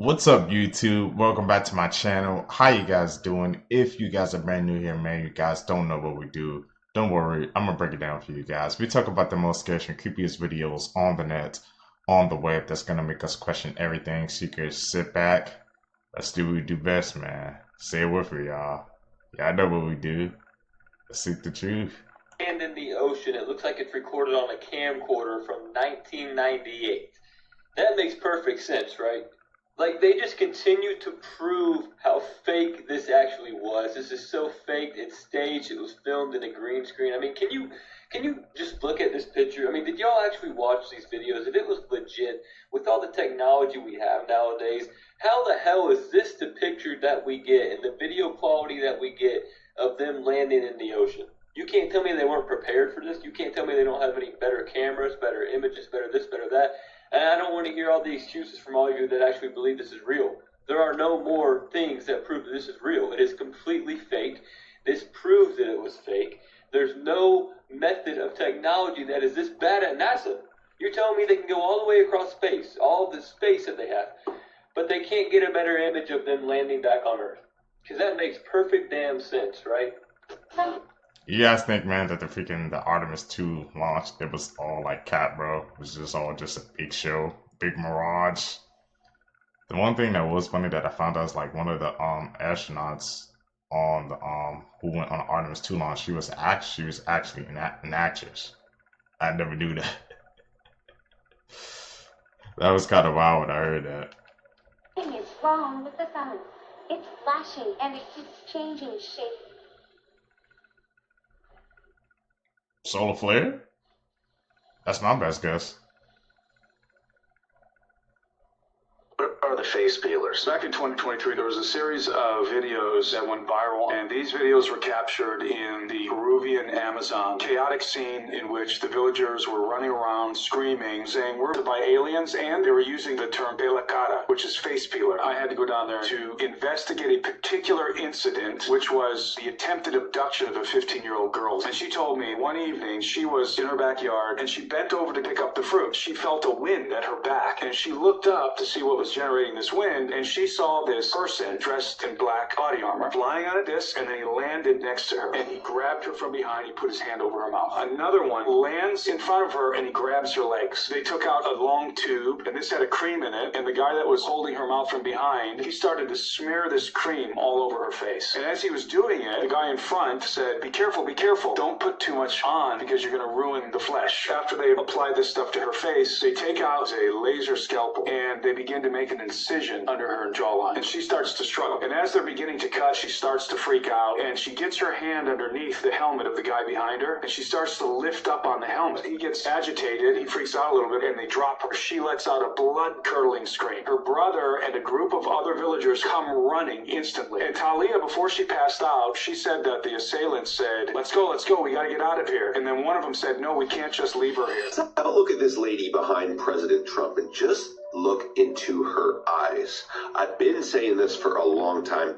What's up, YouTube? Welcome back to my channel. How you guys doing? If you guys are brand new here, man, you guys don't know what we do. Don't worry, I'm gonna break it down for you guys. We talk about the most scary and creepiest videos on the net, on the web, that's gonna make us question everything. So you can sit back. Let's do what we do best, man. Say it with me, y'all. Y'all know what we do. Let's seek the truth. And in the ocean, it looks like it's recorded on a camcorder from 1998. That makes perfect sense, right? Like, they just continue to prove how fake this actually was. This is so fake, it's staged, it was filmed in a green screen. I mean, can you just look at this picture? I mean, did y'all actually watch these videos? If it was legit, with all the technology we have nowadays, how the hell is this the picture that we get and the video quality that we get of them landing in the ocean? You can't tell me they weren't prepared for this. You can't tell me they don't have any better cameras, better images, better this, better that. And I don't want to hear all the excuses from all of you that actually believe this is real. There are no more things that prove that this is real. It is completely fake. This proves that it was fake. There's no method of technology that is this bad at NASA. You're telling me they can go all the way across space, all the space that they have, but they can't get a better image of them landing back on Earth. Because that makes perfect damn sense, right? You guys think, man, that the Artemis 2 launch, it was all like cap, bro? It was just all just a big show, big mirage. The one thing that was funny that I found out is like one of the astronauts on the who went on the Artemis 2 launch, she was actually an actress. I never knew that. That was kind of wild when I heard that. Something is wrong with the sun. It's flashing and it keeps changing shape. Solar flare? That's my best guess. Are the face peelers. Back in 2023, there was a series of videos that went viral, and these videos were captured in the Peruvian Amazon. Chaotic scene in which the villagers were running around screaming, saying we're by aliens, and they were using the term pela cara, which is face peeler. I had to go down there to investigate a particular incident, which was the attempted abduction of a 15-year-old girl. And she told me one evening she was in her backyard, and she bent over to pick up the fruit. She felt a wind at her back, and she looked up to see what was generating this wind, and she saw this person dressed in black body armor flying on a disc, and then he landed next to her, and he grabbed her from behind. He put his hand over her mouth. Another one lands in front of her, and he grabs her legs. They took out a long tube, and this had a cream in it, and the guy that was holding her mouth from behind, he started to smear this cream all over her face. And as he was doing it, the guy in front said, be careful, don't put too much on because you're going to ruin the flesh. After they applied this stuff to her face, they take out a laser scalpel, and they begin to make an incision under her jawline, and she starts to struggle. And as they're beginning to cut, she starts to freak out, and she gets her hand underneath the helmet of the guy behind her, and she starts to lift up on the helmet. He gets agitated, he freaks out a little bit, and they drop her. She lets out a blood-curdling scream. Her brother and a group of other villagers come running instantly. And Talia, before she passed out, she said that the assailants said, let's go, we gotta get out of here. And then one of them said, no, we can't just leave her here. Have a look at this lady behind President Trump and just look into her eyes. I've been saying this for a long time.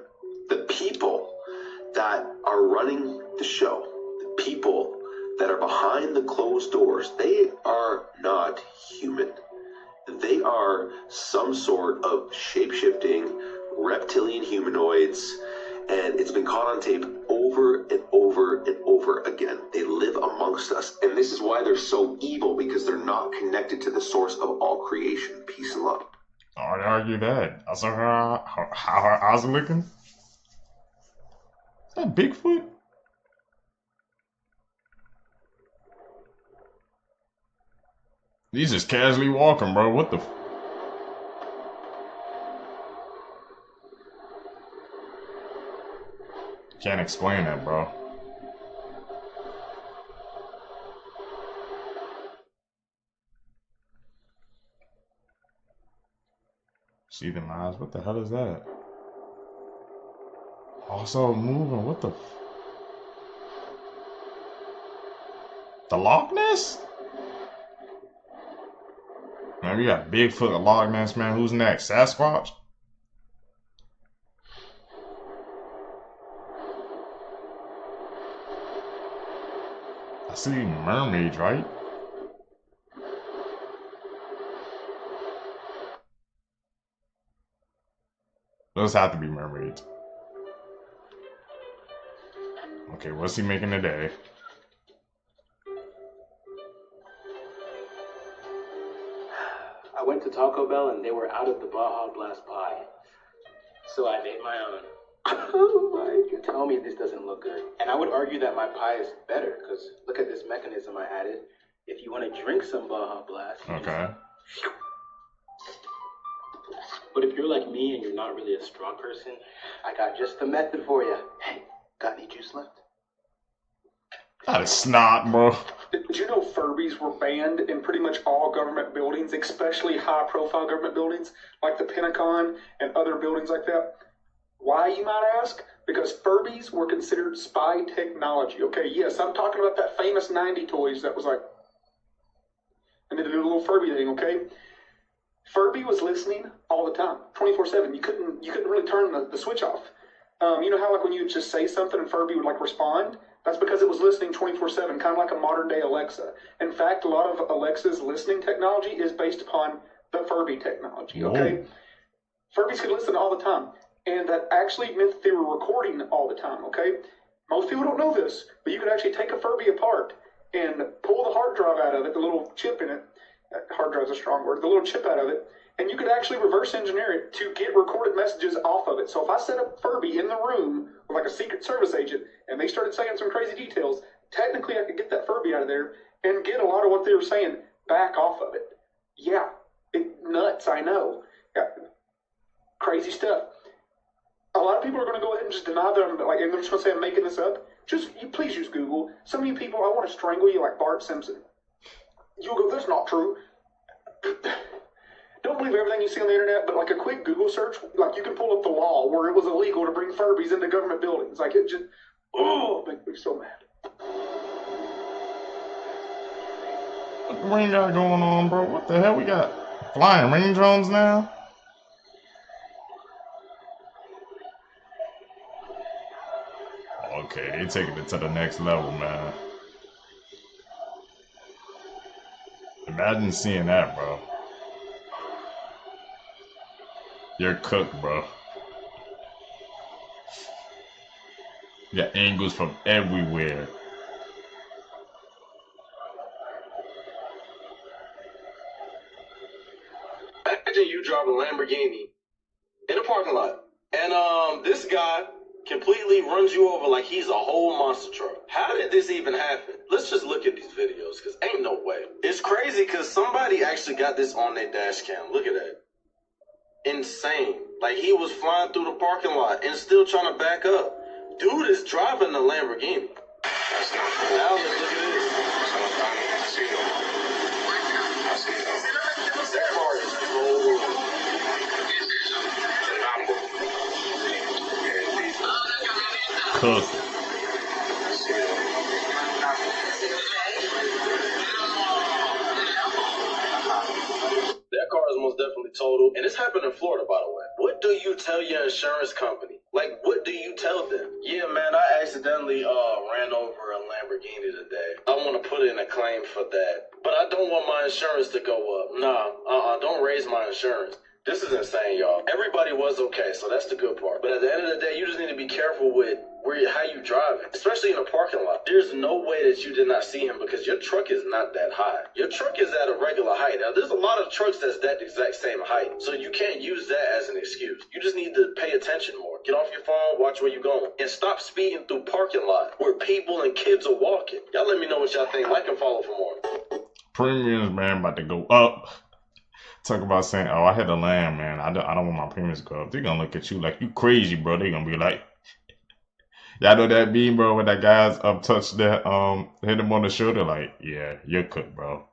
The people that are running the show, the people that are behind the closed doors, they are not human. They are some sort of shape-shifting reptilian humanoids, and it's been caught on tape over and over and over again. They live amongst us, and this is why they're so evil, because they're not connected to the source of all creation. Peace and love. I would argue that. I saw how her eyes are looking. Is that Bigfoot? He's just casually walking, bro. What the Can't explain that, bro. See them eyes? What the hell is that? Also moving. What the? The Loch Ness? Man, we got Bigfoot, the Loch Ness, man. Who's next? Sasquatch? I see mermaids, right? Those have to be mermaids. Okay, what's he making today? I went to Taco Bell and they were out of the Baja Blast pie. So I made my own. Oh my, you tell me this doesn't look good. And I would argue that my pie is better, because look at this mechanism I added. If you want to drink some Baja Blast. Okay. But if you're like me and you're not really a straw person, I got just the method for you. Hey, got any juice left? That is snot, bro. Did you know Furbies were banned in pretty much all government buildings, especially high-profile government buildings, like the Pentagon and other buildings like that? Why, you might ask? Because Furbies were considered spy technology. Okay, yes, I'm talking about that famous 90 toys that was like, and they did a little Furby thing, okay? Furby was listening all the time, 24/7. You couldn't really turn the switch off. You know how like when you just say something and Furby would like respond? That's because it was listening 24/7, kind of like a modern day Alexa. In fact, a lot of Alexa's listening technology is based upon the Furby technology, okay? Furbies could listen all the time, and that actually meant that they were recording all the time, okay? Most people don't know this, but you could actually take a Furby apart and pull the hard drive out of it, the little chip in it. Hard drive's a strong word. The little chip out of it, and you could actually reverse engineer it to get recorded messages off of it. So if I set up Furby in the room with like a Secret Service agent, and they started saying some crazy details, technically I could get that Furby out of there and get a lot of what they were saying back off of it. Yeah, nuts, I know. Yeah, crazy stuff. A lot of people are going to go ahead and just deny them, like, and they're just going to say I'm making this up. Please use Google. Some of you people, I want to strangle you like Bart Simpson. You'll go, that's not true. Don't believe everything you see on the internet, but like a quick Google search, like you can pull up the law where it was illegal to bring Furbies into government buildings. Like it just, makes me so mad. What the rain got going on, bro? What the hell? We got flying rain drones now? Okay, they taking it to the next level, man. Imagine seeing that, bro. You're cooked, bro. You got angles from everywhere. Imagine you driving a Lamborghini in a parking lot, and this guy completely runs you over like he's a whole monster truck. How did this even happen? Let's just look at these videos, because ain't no way. It's crazy because somebody actually got this on their dash cam. Look at that. Insane. Like he was flying through the parking lot and still trying to back up. Dude is driving a Lamborghini. Now let's look at this. That car is cold. Cooked. That car is most definitely totaled. And this happened in Florida, by the way. What do you tell your insurance company? Like, what do you tell them? Yeah, man, I accidentally ran over a Lamborghini today. I want to put in a claim for that. But I don't want my insurance to go up. Nah, don't raise my insurance. This is insane, y'all. Everybody was okay, so that's the good part. But at the end of the day, you just need to be careful with how you drive it, especially in a parking lot. There's no way that you did not see him because your truck is not that high. Your truck is at a regular height. Now, there's a lot of trucks that's that exact same height, so you can't use that as an excuse. You just need to pay attention more. Get off your phone, watch where you're going, and stop speeding through parking lot where people and kids are walking. Y'all let me know what y'all think. Like and follow for more. Premiums, man, about to go up. Talk about saying, oh, I hit a land, man. I don't want my premiums to go up. They're going to look at you like you crazy, bro. They're going to be like, y'all know that meme, bro, when that guy's up touched that, hit him on the shoulder, like, yeah, you're cooked, bro.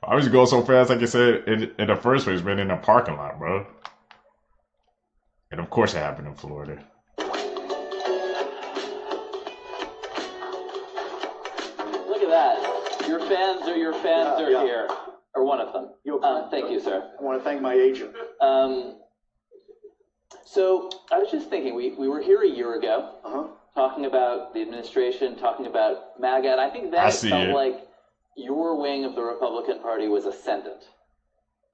I was going so fast, like I said, in the first place, man, in the parking lot, bro. And of course it happened in Florida. Look at that. Your fans are here. Or one of them. Thank you, sir. I want to thank my agent. So I was just thinking, we were here a year ago, talking about the administration, talking about MAGA, and I think that felt like your wing of the Republican Party was ascendant.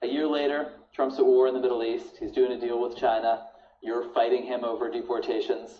A year later, Trump's at war in the Middle East. He's doing a deal with China. You're fighting him over deportations.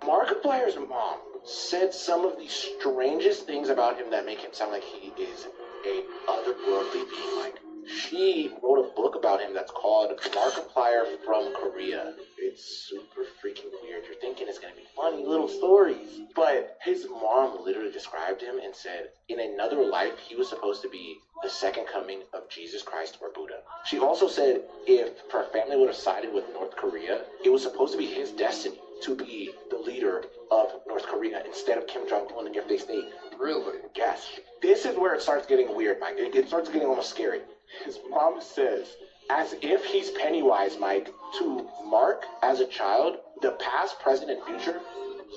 Markiplier's mom said some of the strangest things about him that make him sound like he is a otherworldly being. Like, she wrote a book about him that's called Markiplier from Korea. It's super freaking weird. You're thinking it's going to be funny little stories. But his mom literally described him and said, in another life, he was supposed to be the second coming of Jesus Christ or Buddha. She also said if her family would have sided with North Korea, it was supposed to be his destiny to be the leader of North Korea instead of Kim Jong-un if they stayed. Really? Yes. This is where it starts getting weird, Mike. It starts getting almost scary. His mom says, as if he's Pennywise, Mike, to Mark as a child, the past, present, and future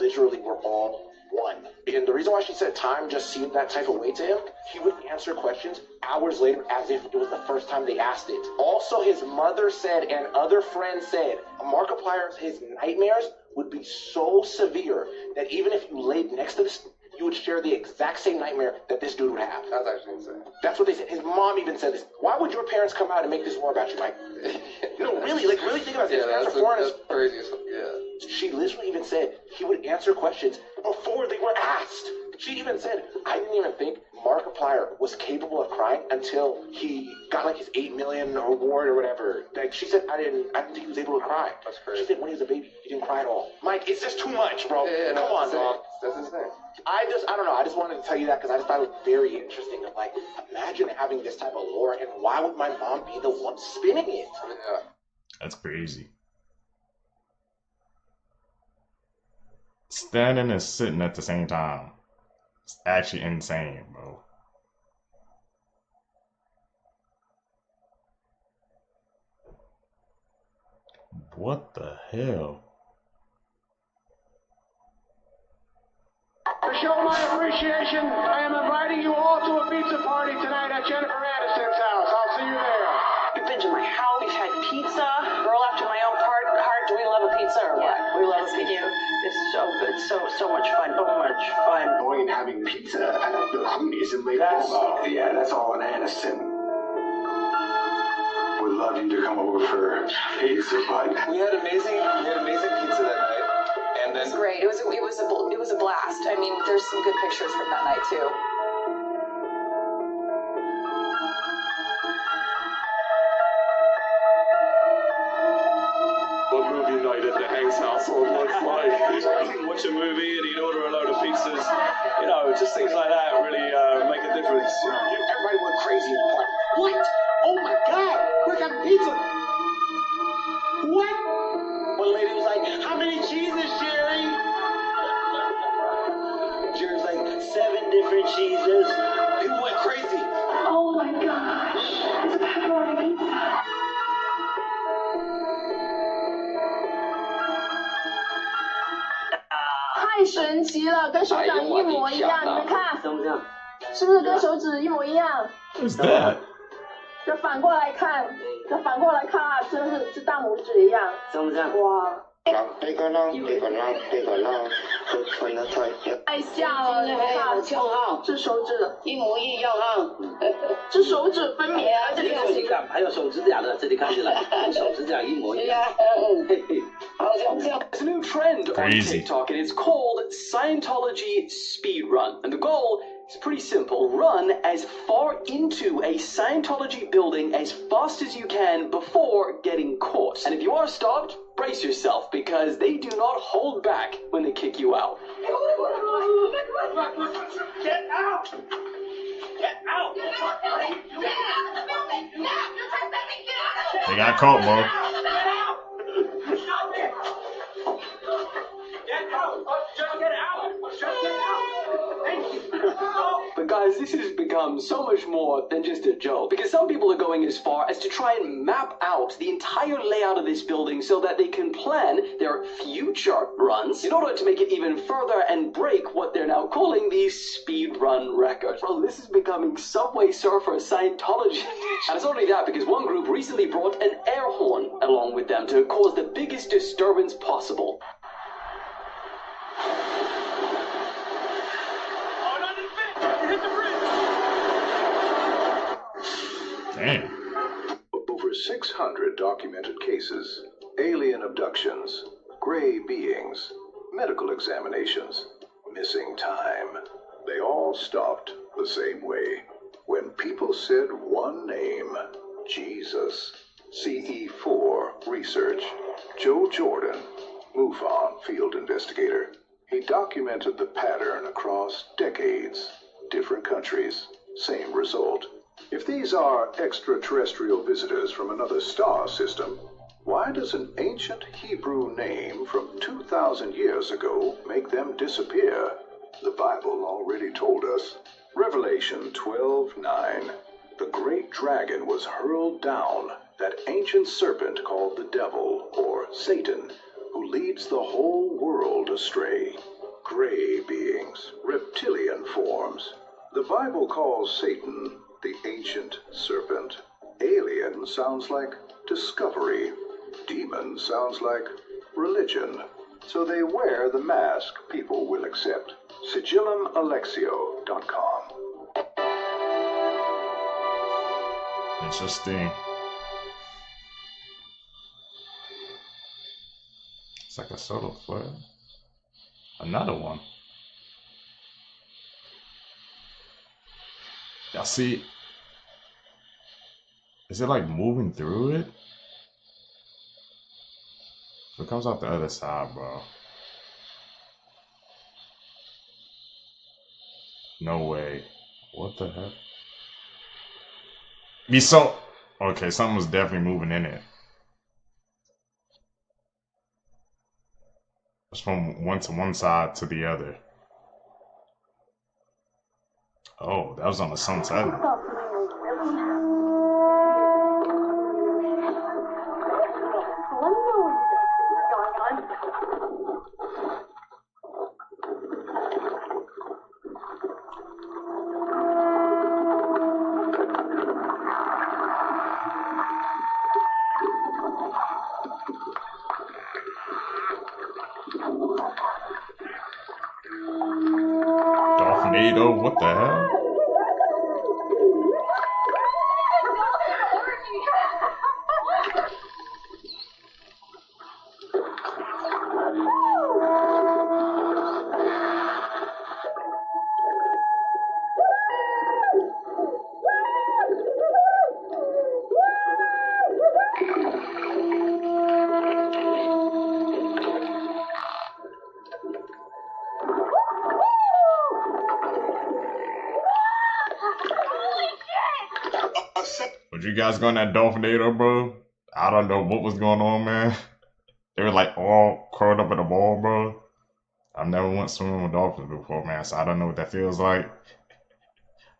literally were all one. And the reason why she said time just seemed that type of way to him, he would answer questions hours later as if it was the first time they asked it. Also, his mother said and other friends said Markiplier's his nightmares would be so severe that even if you laid next to this, you would share the exact same nightmare that this dude would have. That's actually insane. That's what they said. His mom even said this. Why would your parents come out and make this war about you, Mike? No, really, like, really think about this. Yeah, His parents are foreigners. that's crazy. Yeah. She literally even said he would answer questions before they were asked. She even said, I didn't even think Markiplier was capable of crying until he got like his $8 million award or whatever. Like she said, I didn't think he was able to cry. That's crazy. She said when he was a baby, he didn't cry at all. Mike, it's just too much, bro. Yeah, Come on, dog. That's insane. I don't know. I just wanted to tell you that because I just thought it was very interesting. Of like, imagine having this type of lore, and why would my mom be the one spinning it? Yeah. That's crazy. Standing and sitting at the same time. It's actually insane, bro. What the hell? To show my appreciation, I am inviting you all to a pizza party tonight at Jennifer Aniston's house. I'll see you there. We've been to my house. We've had pizza. Girl after my own heart. Do we love a pizza or what? Yeah, We love a pizza. It's so good. So much fun. So much fun. Going and having pizza at the Hoonies in Lake Como. Yeah, that's all in Aniston. Would love you to come over for pizza, bud. We had amazing pizza that night. And then It was great. It was a blast. I mean, there's some good pictures from that night too. What movie night at the Hanks household looks like. You watch a movie and you'd order a load of pizzas. You know, just things like that really make a difference. You know. Everybody went crazy in the park. What? Oh my God! We're having pizza. What? One lady was like, "How many cheeses, Jerry?" Jerry's like, 7 different cheeses. People went crazy. Oh my gosh. It's a pepperoni pizza. 太神奇了，跟手掌一模一样，你们看，怎么样？是不是跟手指一模一样？ What's that? 这反过来看，啊，真是大拇指一样。怎么样？哇！浪，这个浪，太像了，你看，这手指一模一样啊！这手指分明，这里有几个？还有手指甲的，这里看起来手指甲一模一样。It's a new trend on Crazy. TikTok, and it's called Scientology speedrun. And the goal is pretty simple. Run as far into a Scientology building as fast as you can before getting caught. And if you are stopped, brace yourself, because they do not hold back when they kick you out. Get out! Get out! They got caught, bro. But guys, this has become so much more than just a joke, because some people are going as far as to try and map out the entire layout of this building so that they can plan their future runs in order to make it even further and break what they're now calling the speedrun record. Bro, this is becoming Subway Surfer Scientology. And it's only that because one group recently brought an air horn along with them to cause the biggest disturbance possible. Damn. Over over 600 documented cases, alien abductions, gray beings, medical examinations, missing time. They all stopped the same way. When people said one name, Jesus. CE4 Research. Joe Jordan, MUFON field investigator. He documented the pattern across decades, different countries, same result. If these are extraterrestrial visitors from another star system, why does an ancient Hebrew name from 2,000 years ago make them disappear? The Bible already told us. Revelation 12:9. The great dragon was hurled down, that ancient serpent called the devil, or Satan, who leads the whole world astray. Gray beings, reptilian forms. The Bible calls Satan the ancient serpent. Alien sounds like discovery. Demon sounds like religion. So they wear the mask people will accept. SigilumAlexio.com. Interesting. It's like a solar flare. Another one. Y'all see? Is it like moving through it? It comes out the other side, bro. No way. What the heck? Be so. Okay, something was definitely moving in it. It's from one side to the other. Oh, that was on the sunset. Dolphinado, what the hell? Would you guys go on that Dolphinado, bro? I don't know what was going on, man. They were like all curled up in a ball, bro. I've never went swimming with dolphins before, man, so I don't know what that feels like.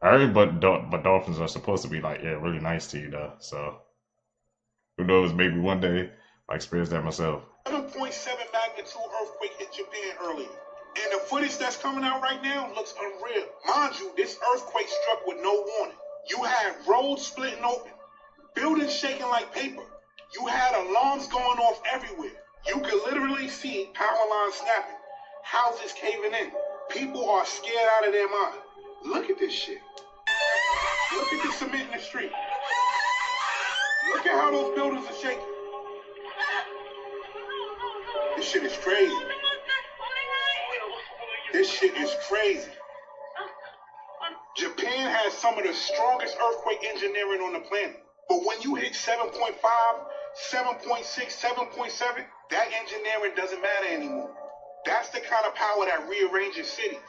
I heard, but dolphins are supposed to be like, yeah, really nice to you, though. So who knows? Maybe one day I experience that myself. 7.7 magnitude earthquake hit Japan earlier, and the footage that's coming out right now looks unreal. Mind you, this earthquake struck with no warning. You had roads splitting open, buildings shaking like paper. You had alarms going off everywhere. You could literally see power lines snapping, houses caving in. People are scared out of their mind. Look at this shit. Look at the cement in the street. Look at how those buildings are shaking. This shit is crazy. This shit is crazy. Japan has some of the strongest earthquake engineering on the planet. But when you hit 7.5, 7.6, 7.7, that engineering doesn't matter anymore. That's the kind of power that rearranges cities.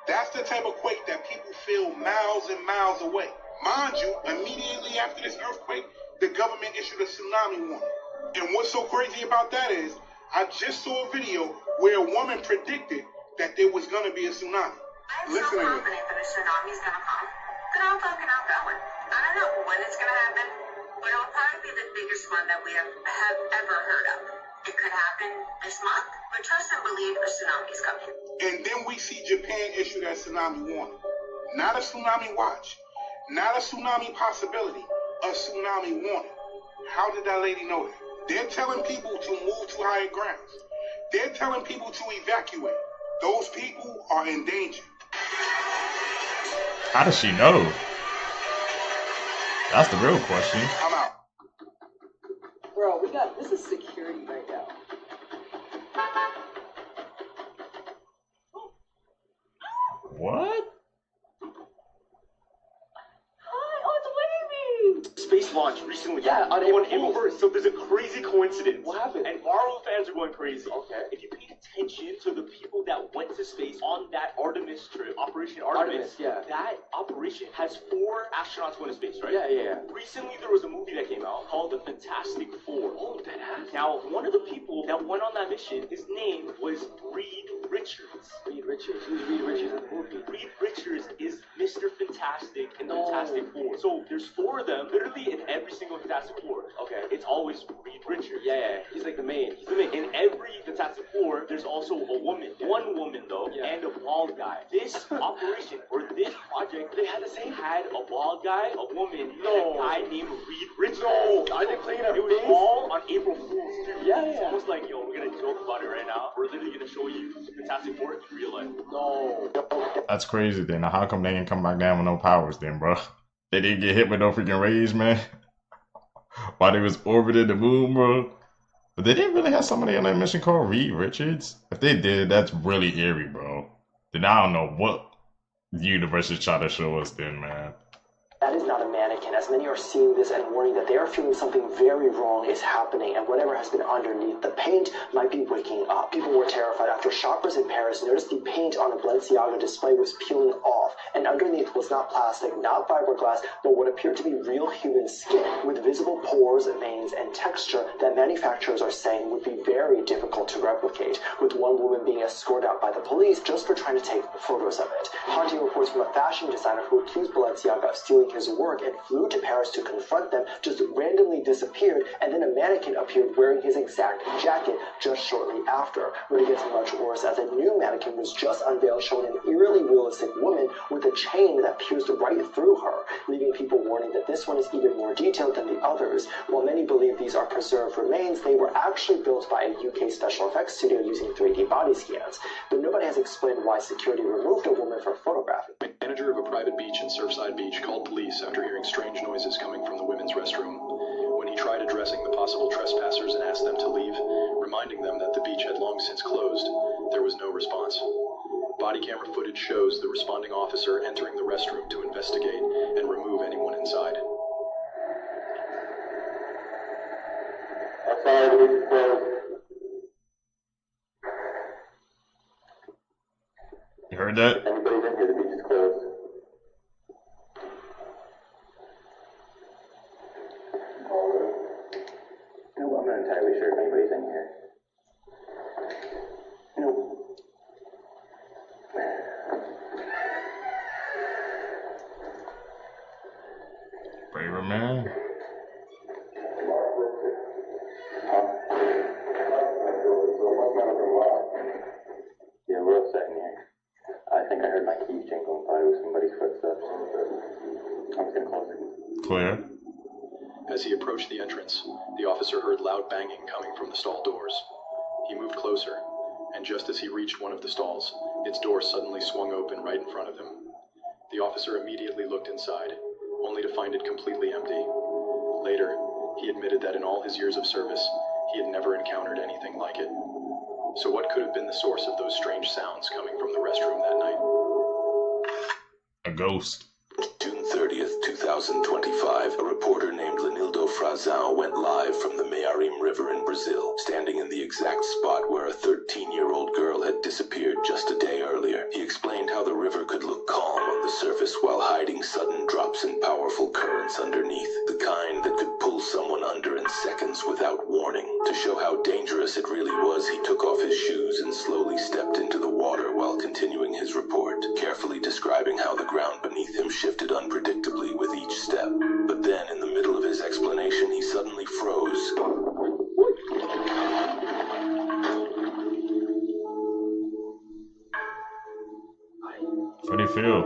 That's the type of quake that people feel miles and miles away. Mind you, immediately after this earthquake, the government issued a tsunami warning. And what's so crazy about that is, I just saw a video where a woman predicted that there was going to be a tsunami. I'm so confident that a tsunami's gonna come. But I'm fucking out that one. I don't know when it's gonna happen, but it'll probably be the biggest one that we have ever heard of. It could happen this month, but trust and believe a tsunami's coming. And then we see Japan issue that tsunami warning. Not a tsunami watch, not a tsunami possibility, a tsunami warning. How did that lady know that? They're telling people to move to higher grounds. They're telling people to evacuate. Those people are in danger. How does she know? That's the real question. I'm out. Bro, this is security right now. What? Space launch recently. Yeah, on April 1st. So there's a crazy coincidence. What happened? And Marvel fans are going crazy. Okay. If you paid attention to the people that went to space on that Artemis trip, Operation Artemis, that operation has 4 astronauts going to space, right? Yeah. Recently there was a movie that came out called The Fantastic Four. Oh, that has. Now, one of the people that went on that mission, his name was Reed Richards. Reed Richards? Who's Reed Richards in the movie? Reed Richards is Mr. Fantastic in the Fantastic Four. So there's 4 of them, literally in every single Fantastic Four. Okay. It's always Reed Richards. Yeah. He's like the main. He's the main. In every Fantastic Four, there's also a woman. One woman, though, and a bald guy. This operation, or this project, they had the same. Had a bald guy, a woman, and a guy named Reed Richards. No, I didn't play that. It was all on April Fool's, too. Yeah. It's almost like, yo, we're going to joke about it right now. We're literally going to show you Fantastic Four in real life. No. That's crazy then. Now, how come they didn't come back down with no powers then, bro? They didn't get hit with no freaking rays, man. While they was orbiting the moon, bro. But they didn't really have somebody on that mission called Reed Richards. If they did, that's really eerie, bro. Then I don't know what the universe is trying to show us then, man. That is not a mannequin, as many are seeing this and warning that they are feeling something very wrong is happening, and whatever has been underneath the paint might be waking up. People were terrified after shoppers in Paris noticed the paint on a Balenciaga display was peeling off, and underneath was not plastic, not fiberglass, but what appeared to be real human skin, with visible pores, veins, and texture that manufacturers are saying would be very difficult to replicate, with one woman being escorted out by the police just for trying to take photos of it. Haunting reports from a fashion designer who accused Balenciaga of stealing his work and flew to Paris to confront them just randomly disappeared, and then a mannequin appeared wearing his exact jacket just shortly after. But it gets much worse, as a new mannequin was just unveiled showing an eerily realistic woman with a chain that pierced right through her, leaving people warning that this one is even more detailed than the others. While many believe these are preserved remains, they were actually built by a UK special effects studio using 3D body scans. But nobody has explained why security removed a woman for photographing. Manager of a private beach in Surfside Beach called police after hearing strange noises coming from the women's restroom. When he tried addressing the possible trespassers and asked them to leave, reminding them that the beach had long since closed, there was no response. Body camera footage shows the responding officer entering the restroom to investigate and remove anyone inside. You heard that? Anybody's in here, the beach is closed. No, I'm not entirely sure if anybody's in here. No. Braver man. Yeah, we're upset in here. I think I heard my keys jingle and thought it was somebody's footsteps. I'm just gonna close it. Clear. As he approached the entrance, the officer heard loud banging coming from the stall doors. He moved closer, and just as he reached one of the stalls, its door suddenly swung open right in front of him. The officer immediately looked inside, only to find it completely empty. Later, he admitted that in all his years of service, he had never encountered anything like it. So what could have been the source of those strange sounds coming from the restroom that night? A ghost. June 30th, 2025, a reporter named Lenildo Frazão went live from the Mayarim River in Brazil, standing in the exact spot where a 13-year-old girl had disappeared just a day earlier. He explained how the river could look calm on the surface while hiding sudden drops in powerful currents underneath, the kind that could pull someone under in seconds without warning. To show how dangerous it really was, he took off his shoes and slowly stepped into the water while continuing his report, carefully describing how the ground beneath him shifted unpredictably with each step. But then, in the middle of his explanation, he suddenly froze. How do you feel?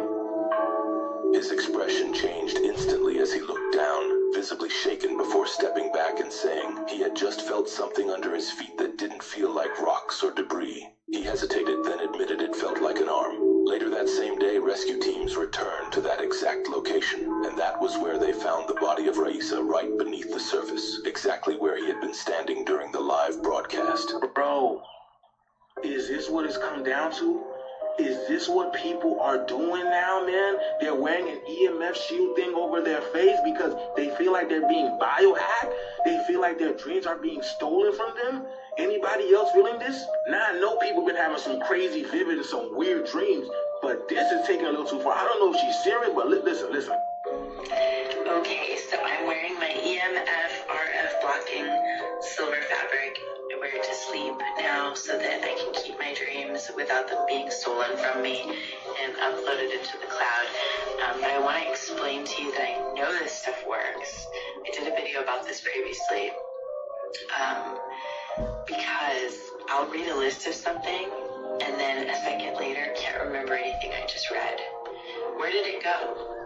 His expression changed instantly as he looked down, visibly shaken before stepping back and saying he had just felt something under his feet that didn't feel like rocks or debris. He hesitated, then admitted it felt like an arm. Later that same day, rescue teams returned to that exact location, and that was where they found the body of Raisa right beneath the surface, exactly where he had been standing during the live broadcast. Bro, is this what it's come down to? Is this what people are doing now, man? They're wearing an EMF shield thing over their face because they feel like they're being biohacked. They feel like their dreams are being stolen from them. Anybody else feeling this? Now I know people been having some crazy, vivid, and some weird dreams, but this is taking a little too far. I don't know if she's serious, but listen. Okay, so I'm wearing my EMF RF blocking silver fabric. I wear it to sleep now so that I can keep my dreams without them being stolen from me and uploaded into the cloud. But I want to explain to you that I know this stuff works. I did a video about this previously. Because I'll read a list of something and then a second later can't remember anything I just read. Where did it go?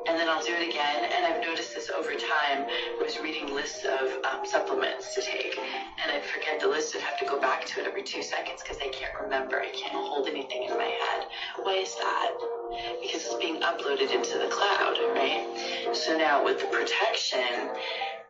And then I'll do it again, and I've noticed this over time. I was reading lists of supplements to take, and I'd forget the list and have to go back to it every 2 seconds because I can't remember. I can't hold anything in my head. Why is that? Because it's being uploaded into the cloud, right? So now with the protection,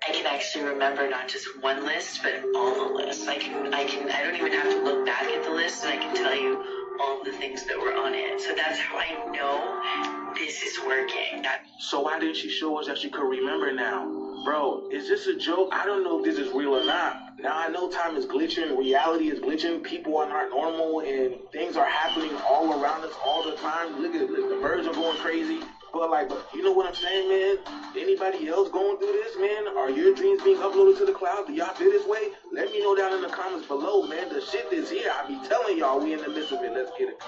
I can actually remember not just one list, but all the lists. I don't even have to look back at the list, and I can tell you all the things that were on it. So that's how I know this is working. So why didn't she show us that she could remember now? Bro, is this a joke? I don't know if this is real or not. Now I know time is glitching, reality is glitching, people are not normal, and things are happening all around us all the time. Look, the birds are going crazy. But you know what I'm saying, man? Anybody else going through this, man? Are your dreams being uploaded to the cloud? Do y'all feel this way? Let me know down in the comments below, man. The shit is here. I be telling y'all, we in the midst of it. Let's get it.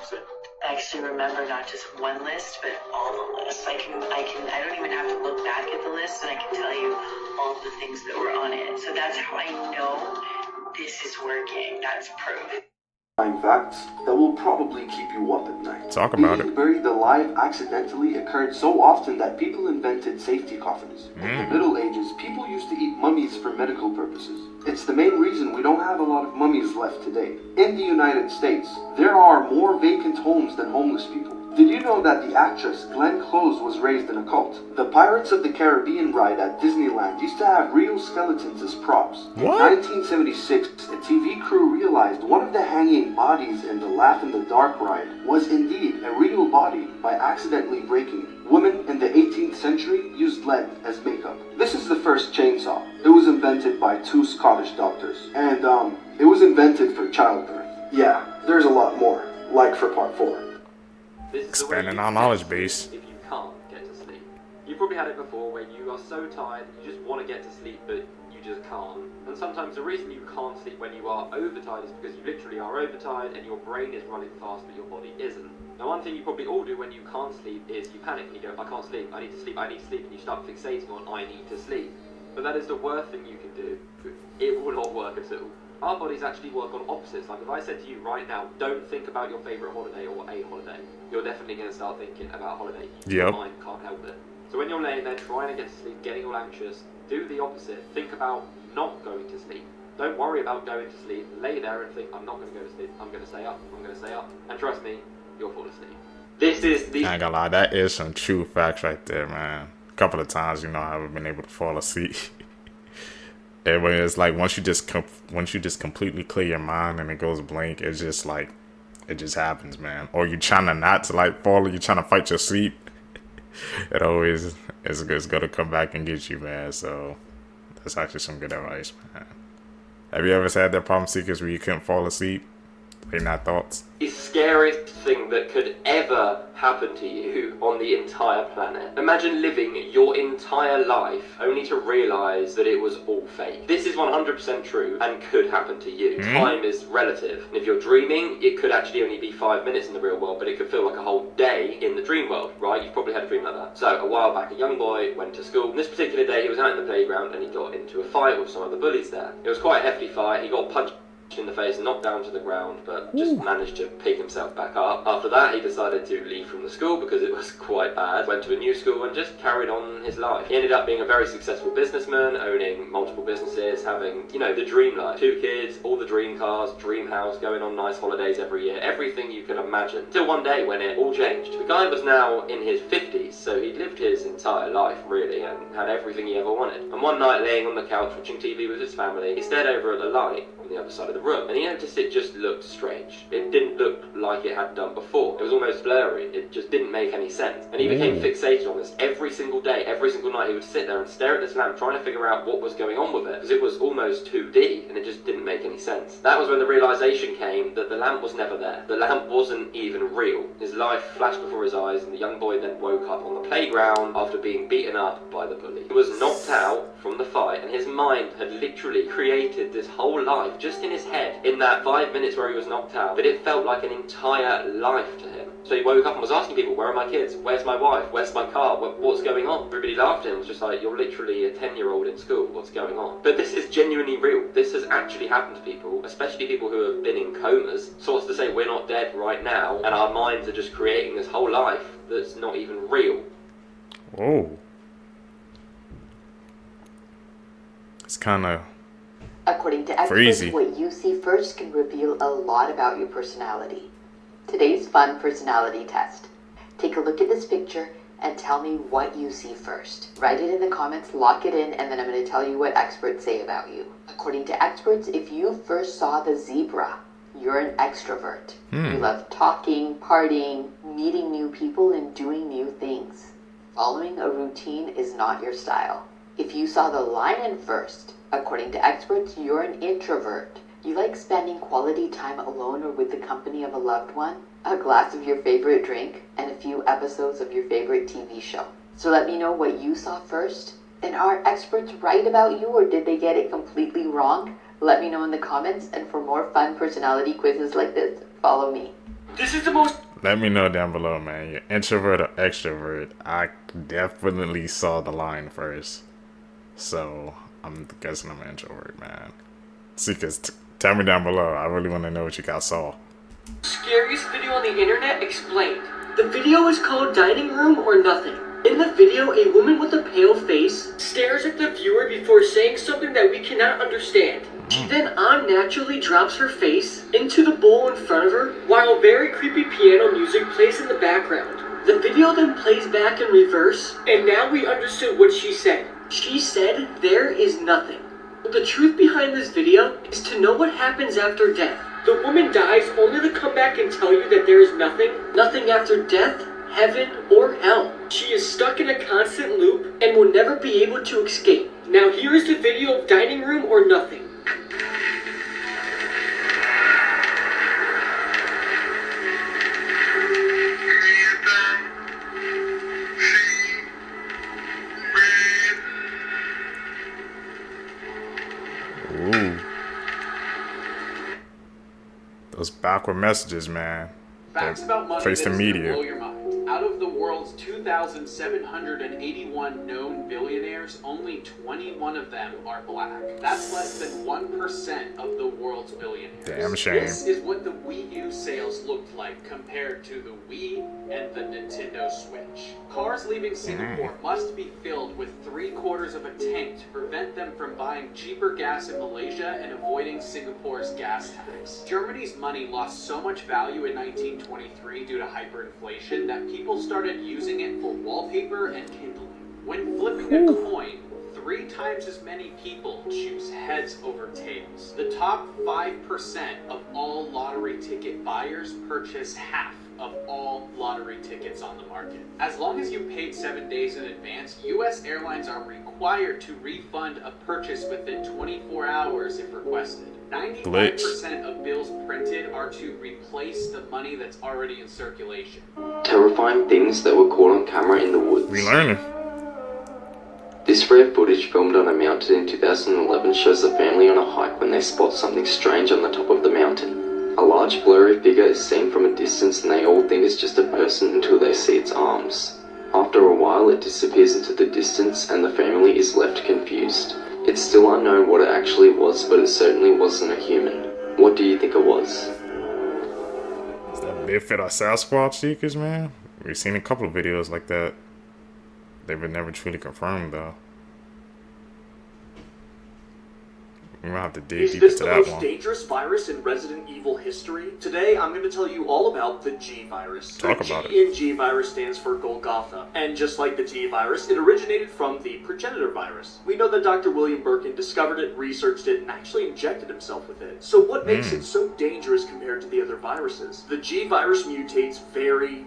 I actually remember not just one list, but all the lists. I don't even have to look back at the list, and I can tell you all the things that were on it. So that's how I know this is working. That's proof. Facts that will probably keep you up at night. Talk about Being it. buried alive accidentally occurred so often that people invented safety coffins. In the Middle Ages, people used to eat mummies for medical purposes. It's the main reason we don't have a lot of mummies left today. In the United States, there are more vacant homes than homeless people. Did you know that the actress Glenn Close was raised in a cult? The Pirates of the Caribbean ride at Disneyland used to have real skeletons as props. What? In 1976, a TV crew realized one of the hanging bodies in the Laugh in the Dark ride was indeed a real body by accidentally breaking it. Women in the 18th century used lead as makeup. This is the first chainsaw. It was invented by 2 Scottish doctors. And, it was invented for childbirth. Yeah, there's a lot more. Like for part 4. Expanding our knowledge base. If you can't get to sleep. You've probably had it before where you are so tired, you just want to get to sleep, but you just can't. And sometimes the reason you can't sleep when you are overtired is because you literally are overtired and your brain is running fast, but your body isn't. Now, one thing you probably all do when you can't sleep is you panic and you go, I can't sleep, I need to sleep, I need to sleep, and you start fixating on I need to sleep. But that is the worst thing you can do. It will not work at all. Our bodies actually work on opposites. Like if I said to you right now, don't think about your favourite holiday or a holiday, you're definitely going to start thinking about holiday. Your mind can't help it. So when you're laying there trying to get to sleep, getting all anxious, do the opposite. Think about not going to sleep. Don't worry about going to sleep. Lay there and think, I'm not going to go to sleep. I'm going to stay up. I'm going to stay up. And trust me, you'll fall asleep. This is the... I ain't gonna lie, that is some true facts right there, man. A couple of times, I haven't been able to fall asleep. And when it's like once you just completely clear your mind and it goes blank, it's just like it just happens, man. Or you're trying to not to fall, you're trying to fight your sleep. It always is gonna come back and get you, man. So that's actually some good advice, man. Have you ever had that problem, Seekers, where you couldn't fall asleep? Late night thoughts? The scariest thing that could ever happen to you on the entire planet. Imagine living your entire life only to realise that it was all fake. This is 100% true and could happen to you. Time is relative. And if you're dreaming, it could actually only be 5 minutes in the real world, but it could feel like a whole day in the dream world, right? You've probably had a dream like that. So a while back, a young boy went to school. And this particular day, he was out in the playground and he got into a fight with some of the bullies there. It was quite a hefty fight. He got punched in the face, knocked down to the ground, but just managed to pick himself back up. After that, he decided to leave from the school because it was quite bad, went to a new school and just carried on his life. He ended up being a very successful businessman, owning multiple businesses, having, you know, the dream life. 2 kids, all the dream cars, dream house, going on nice holidays every year, everything you can imagine. Till one day when it all changed. The guy was now in his 50s, so he'd lived his entire life, really, and had everything he ever wanted. And one night, laying on the couch watching TV with his family, he stared over at the light on the other side of the room, and he noticed it just looked strange. It didn't look like it had done before. It was almost blurry. It just didn't make any sense. And he became fixated on this every single day, every single night. He would sit there and stare at this lamp, trying to figure out what was going on with it, because it was almost 2D, and it just didn't make any sense. That was when the realization came that the lamp was never there. The lamp wasn't even real. His life flashed before his eyes, and the young boy then woke up on the playground after being beaten up by the bully. He was knocked out from the fight, and his mind had literally created this whole life just in his head in that 5 minutes where he was knocked out, but it felt like an entire life to him. So he woke up and was asking people, where are my kids? Where's my wife? Where's my car? What's going on? Everybody laughed at him. It was just like, you're literally a 10-year-old in school. What's going on? But this is genuinely real. This has actually happened to people, especially people who have been in comas. So what's to say we're not dead right now, and our minds are just creating this whole life that's not even real. Whoa. It's kind of According to experts, what you see first can reveal a lot about your personality. Today's fun personality test. Take a look at this picture and tell me what you see first. Write it in the comments, lock it in, and then I'm going to tell you what experts say about you. According to experts, if you first saw the zebra, you're an extrovert. You love talking, partying, meeting new people, and doing new things. Following a routine is not your style. If you saw the lion first, according to experts, you're an introvert. You like spending quality time alone or with the company of a loved one, a glass of your favorite drink, and a few episodes of your favorite TV show. So let me know what you saw first. And are experts right about you, or did they get it completely wrong? Let me know in the comments, and for more fun personality quizzes like this, follow me. This is the most... Let me know down below, man. You're introvert or extrovert? I definitely saw the line first. So I'm guessing I'm an introvert, man. See, cause tell me down below. I really want to know what you guys saw. Scariest video on the internet explained. The video is called Dining Room or Nothing. In the video, a woman with a pale face stares at the viewer before saying something that we cannot understand. She then unnaturally drops her face into the bowl in front of her while very creepy piano music plays in the background. The video then plays back in reverse, and now we understood what she said. She said, there is nothing. The truth behind this video is to know what happens after death. The woman dies only to come back and tell you that there is nothing. Nothing after death, heaven, or hell. She is stuck in a constant loop and will never be able to escape. Now here is the video of Dining Room or Nothing. Ooh. Those backward messages, man. Facts about money Face the that is gonna media. blow your mind. Out of the world's 2,781 known billionaires, only 21 of them are black. That's less than 1% of the world's billionaires. Damn shame. This is what the Wii U sales looked like compared to the Wii and the Nintendo Switch. Cars leaving Singapore must be filled with 3/4 of a tank to prevent them from buying cheaper gas in Malaysia and avoiding Singapore's gas tax. Germany's money lost so much value in 1923 due to hyperinflation that people started using it for wallpaper and kindling. When flipping a coin, 3 times as many people choose heads over tails. The top 5% of all lottery ticket buyers purchase half of all lottery tickets on the market. As long as you paid 7 days in advance, U.S. airlines are required to refund a purchase within 24 hours if requested. 95% of bills printed are to replace the money that's already in circulation. Terrifying things that were caught on camera in the woods. We learning. This rare footage filmed on a mountain in 2011 shows a family on a hike when they spot something strange on the top of the mountain. A large blurry figure is seen from a distance and they all think it's just a person until they see its arms. After a while it disappears into the distance and the family is left confused. It's still unknown what it actually was, but it certainly wasn't a human. What do you think it was? Is that Bigfoot or Sasquatch seekers, man? We've seen a couple of videos like that. They've been never truly confirmed, though. We're gonna have to dig deep into that one. Is this the most dangerous virus in Resident Evil history? Today, I'm going to tell you all about the G virus. Talk about it. G in G virus stands for Golgotha. And just like the T virus, it originated from the progenitor virus. We know that Dr. William Birkin discovered it, researched it, and actually injected himself with it. So what makes it so dangerous compared to the other viruses? The G virus mutates very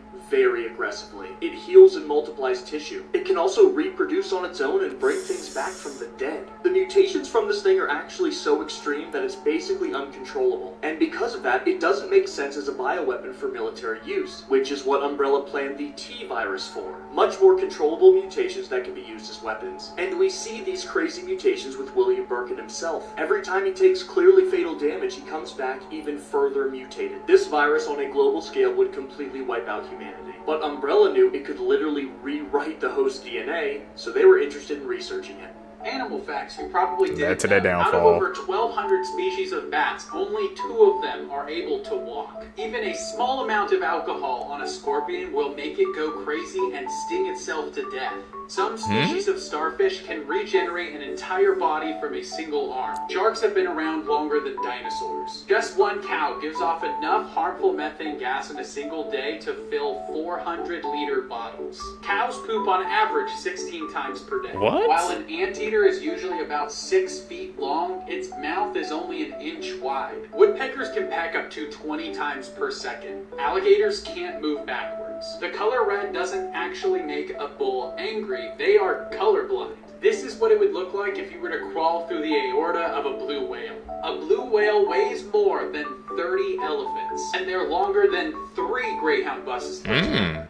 aggressively. It heals and multiplies tissue. It can also reproduce on its own and bring things back from the dead. The mutations from this thing are actually so extreme that it's basically uncontrollable. And because of that, it doesn't make sense as a bioweapon for military use, which is what Umbrella planned the T virus for. Much more controllable mutations that can be used as weapons. And we see these crazy mutations with William Birkin himself. Every time he takes clearly fatal damage, he comes back even further mutated. This virus on a global scale would completely wipe out humanity. But Umbrella knew it could literally rewrite the host DNA, so they were interested in researching it. Animal facts you probably did. Led to their Out of downfall. over 1,200 species of bats, only 2 of them are able to walk. Even a small amount of alcohol on a scorpion will make it go crazy and sting itself to death. Some species of starfish can regenerate an entire body from a single arm. Sharks have been around longer than dinosaurs. Just one cow gives off enough harmful methane gas in a single day to fill 400-liter bottles. Cows poop on average 16 times per day. What? While an anteater is usually about 6 feet long, its mouth is only an inch wide. Woodpeckers can pack up to 20 times per second. Alligators can't move backwards. The color red doesn't actually make a bull angry, they are colorblind. This is what it would look like if you were to crawl through the aorta of a blue whale. A blue whale weighs more than 30 elephants, and they're longer than 3 Greyhound buses.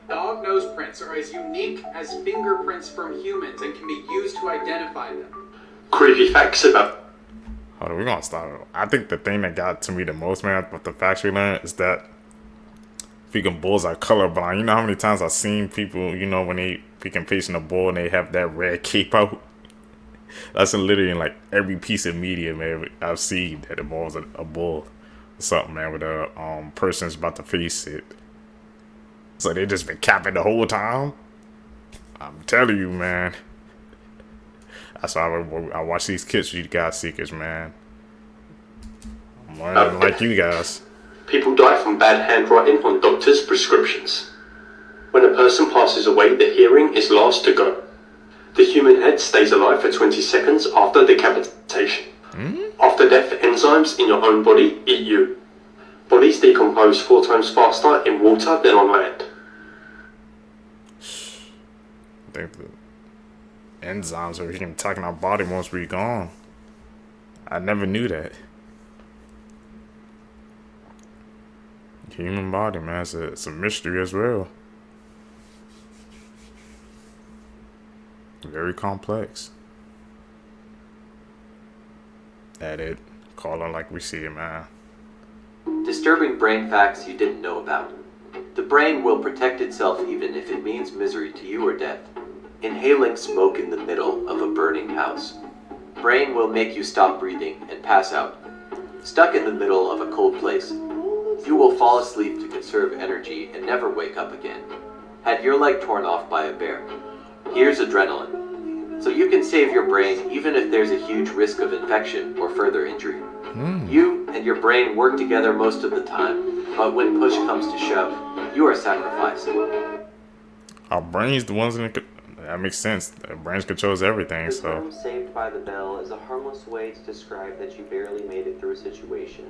Dog nose prints are as unique as fingerprints from humans and can be used to identify them. Creepy facts about... Hold on, we're gonna start. I think the thing that got to me the most, man, with the facts we learned is that freaking bulls are colorblind. You know how many times I've seen people, you know, when they freaking facing a bull and they have that red cape out? That's literally in like every piece of media, man, I've seen that involves a bull or something, man, with a person's about to face it. So they just been capping the whole time? I'm telling you, man. That's why I watch these kids, you guys seekers, man. I'm learning like you guys. People die from bad handwriting on doctors' prescriptions. When a person passes away, the hearing is last to go. The human head stays alive for 20 seconds after decapitation. After death, enzymes in your own body eat you. Bodies decompose 4 times faster in water than on land. I think the enzymes are attacking our body once we're gone. I never knew that. Human body, man, it's a mystery as well. Very complex. At it, call it like we see it, man. Disturbing brain facts you didn't know about. The brain will protect itself even if it means misery to you or death. Inhaling smoke in the middle of a burning house. Brain will make you stop breathing and pass out. Stuck in the middle of a cold place. You will fall asleep to conserve energy and never wake up again. Had your leg torn off by a bear. Here's adrenaline. So you can save your brain even if there's a huge risk of infection or further injury. You and your brain work together most of the time, but when push comes to shove, you are sacrificed. Our brains, the ones in that makes sense. Our brains controls everything, The so. term saved by the bell is a harmless way to describe that you barely made it through a situation.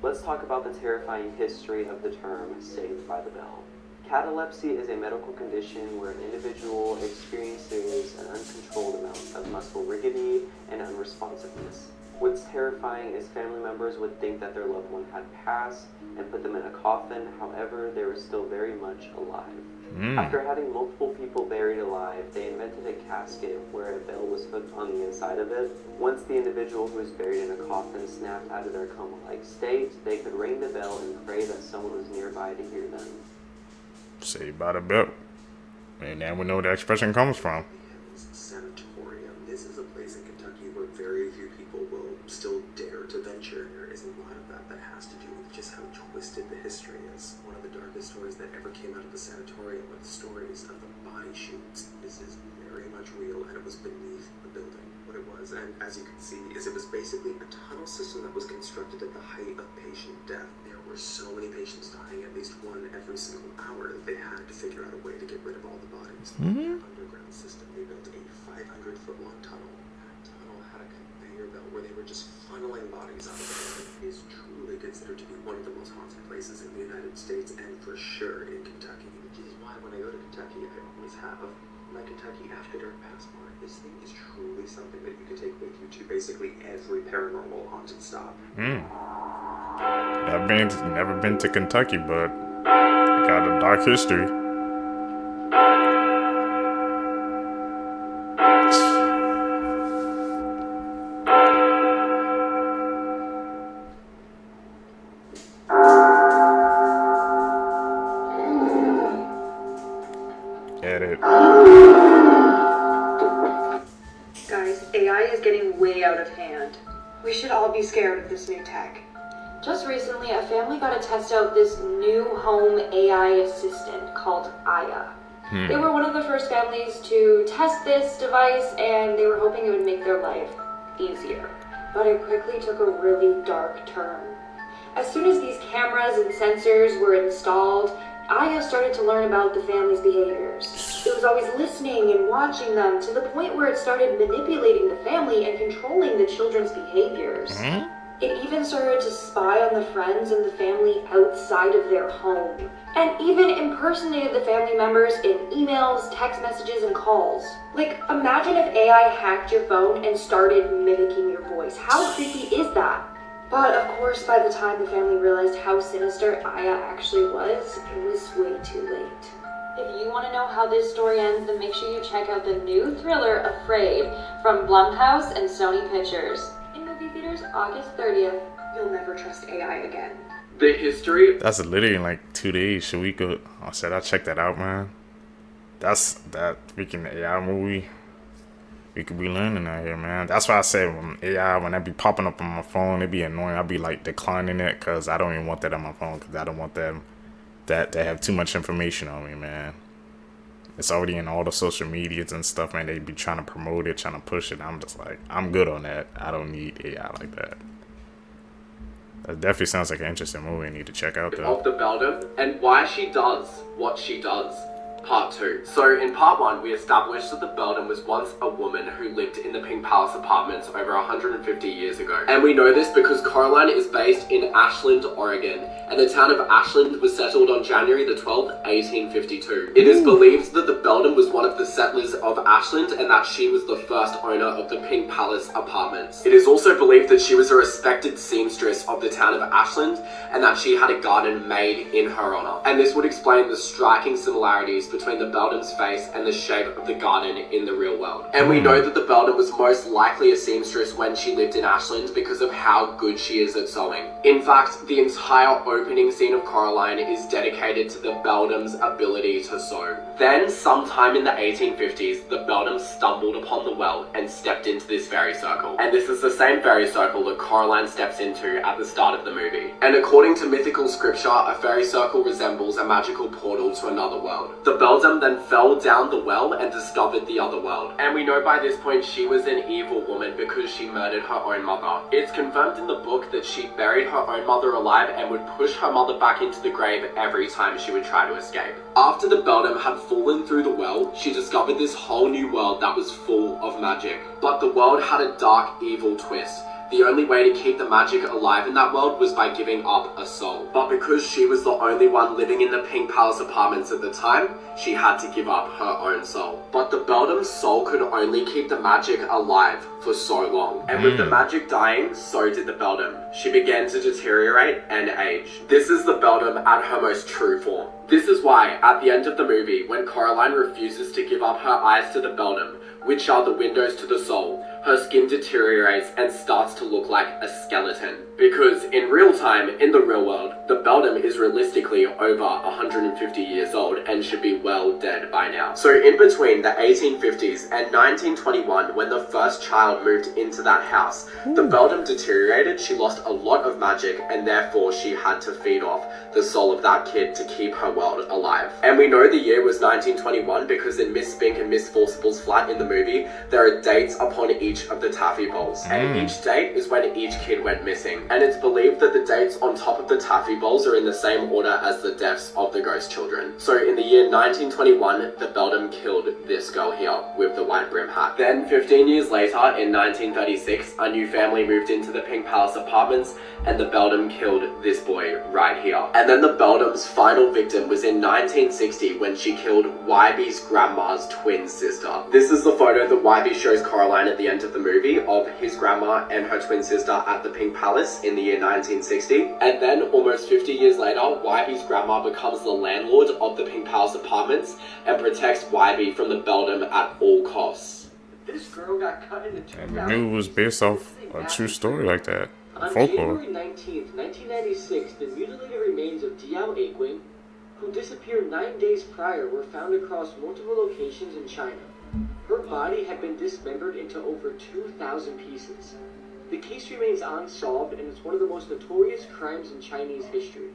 Let's talk about the terrifying history of the term saved by the bell. Catalepsy is a medical condition where an individual experiences an uncontrolled amount of muscle rigidity and unresponsiveness. What's terrifying is family members would think that their loved one had passed and put them in a coffin, however, they were still very much alive. After having multiple people buried alive, they invented a casket where a bell was hooked on the inside of it. Once the individual who was buried in a coffin snapped out of their coma-like state, they could ring the bell and pray that someone was nearby to hear them. Saved by the bell. And now we know where the expression comes from. Sanatorium. This is a place in Kentucky where very few people will still dare to venture. There is a lot of that has to do with just how twisted the history is. One of the darkest stories that ever came out of the Sanatorium were the stories of the body chutes. This is very much real, and it was beneath the building. What it was, and as you can see, is it was basically a tunnel system that was constructed at the height of patient death. There were so many patients dying, at least one every single hour, that they had to figure out a way to get rid of all the bodies. Their underground system, they built a 500-foot long tunnel. That tunnel had a conveyor belt where they were just funneling bodies out of it. It is truly considered to be one of the most haunted places in the United States, and for sure in Kentucky. Which is why when I go to Kentucky, I always have my Kentucky After Dark passport. This thing is truly something that you can take with you to basically every paranormal haunted stop. Never been to Kentucky, but it got a dark history. Get it. Guys, AI is getting way out of hand. We should all be scared of this new tech. Just recently, a family got to test out this new home AI assistant called Aya. They were one of the first families to test this device, and they were hoping it would make their life easier. But it quickly took a really dark turn. As soon as these cameras and sensors were installed, Aya started to learn about the family's behaviors. It was always listening and watching them, to the point where it started manipulating the family and controlling the children's behaviors. It even started to spy on the friends and the family outside of their home, and even impersonated the family members in emails, text messages, and calls. Like, imagine if AI hacked your phone and started mimicking your voice. How creepy is that? But of course, by the time the family realized how sinister Aya actually was, it was way too late. If you want to know how this story ends, then make sure you check out the new thriller, Afraid, from Blumhouse and Sony Pictures. In movie theaters, August 30th. You'll never trust AI again. The history... That's literally in like 2 days. So we could... I said I'll check that out, man. That's that freaking AI movie. We could be learning out here, man. That's why I said when AI, when that be popping up on my phone, it be annoying. I'll be like declining it because I don't even want that on my phone, because I don't want them that they have too much information on me, man. It's already in all the social medias and stuff, man. They be trying to promote it, trying to push it. I'm just like, I'm good on that. I don't need AI like that. That definitely sounds like an interesting movie I need to check out, though. Of the Beldam, and why she does what she does. Part 2. So in part 1, we established that the Beldam was once a woman who lived in the Pink Palace apartments over 150 years ago. And we know this because Coraline is based in Ashland, Oregon, and the town of Ashland was settled on January the 12th, 1852. It is believed that the Beldam was one of the settlers of Ashland, and that she was the first owner of the Pink Palace apartments. It is also believed that she was a respected seamstress of the town of Ashland, and that she had a garden made in her honor. And this would explain the striking similarities between the Beldam's face and the shape of the garden in the real world. And we know that the Beldam was most likely a seamstress when she lived in Ashland because of how good she is at sewing. In fact, the entire opening scene of Coraline is dedicated to the Beldam's ability to sew. Then, sometime in the 1850s, the Beldam stumbled upon the well and stepped into this fairy circle. And this is the same fairy circle that Coraline steps into at the start of the movie. And according to mythical scripture, a fairy circle resembles a magical portal to another world. The Beldam then fell down the well and discovered the other world. And we know by this point she was an evil woman because she murdered her own mother. It's confirmed in the book that she buried her own mother alive and would push her mother back into the grave every time she would try to escape. After the Beldam had fallen through the well, she discovered this whole new world that was full of magic. But the world had a dark, evil twist. The only way to keep the magic alive in that world was by giving up a soul. But because she was the only one living in the Pink Palace apartments at the time, she had to give up her own soul. But the Beldam's soul could only keep the magic alive for so long. And with the magic dying, so did the Beldam. She began to deteriorate and age. This is the Beldam at her most true form. This is why, at the end of the movie, when Coraline refuses to give up her eyes to the Beldam, which are the windows to the soul, her skin deteriorates and starts to look like a skeleton. Because in real time, in the real world, the beldam is realistically over 150 years old and should be well dead by now. So in between the 1850s and 1921, when the first child moved into that house, the beldam deteriorated, she lost a lot of magic, and therefore she had to feed off the soul of that kid to keep her world alive. And we know the year was 1921 because in Miss Spink and Miss Forcible's flat in the movie, there are dates upon each of the taffy bowls, and each date is when each kid went missing. And it's believed that the dates on top of the taffy bowls are in the same order as the deaths of the ghost children. So in the year 1921, the beldam killed this girl here with the white brim hat. Then 15 years later, in 1936, a new family moved into the Pink Palace apartments, and the beldam killed this boy right here. And then the beldam's final victim was in 1960 when she killed Wybie's grandma's twin sister. This is the photo that Wybie shows Coraline at the end of the movie of his grandma and her twin sister at the Pink Palace in the year 1960. And then almost 50 years later, Wybie's grandma becomes the landlord of the Pink Palace apartments and protects Wybie from the beldam at all costs. This girl got cut into two. And I knew it was based off a true story like that. On Folklore. January 19th, 1996, the mutilated remains of Diao Awing, who disappeared 9 days prior, were found across multiple locations in China. Her body had been dismembered into over 2,000 pieces. The case remains unsolved, and it's one of the most notorious crimes in Chinese history.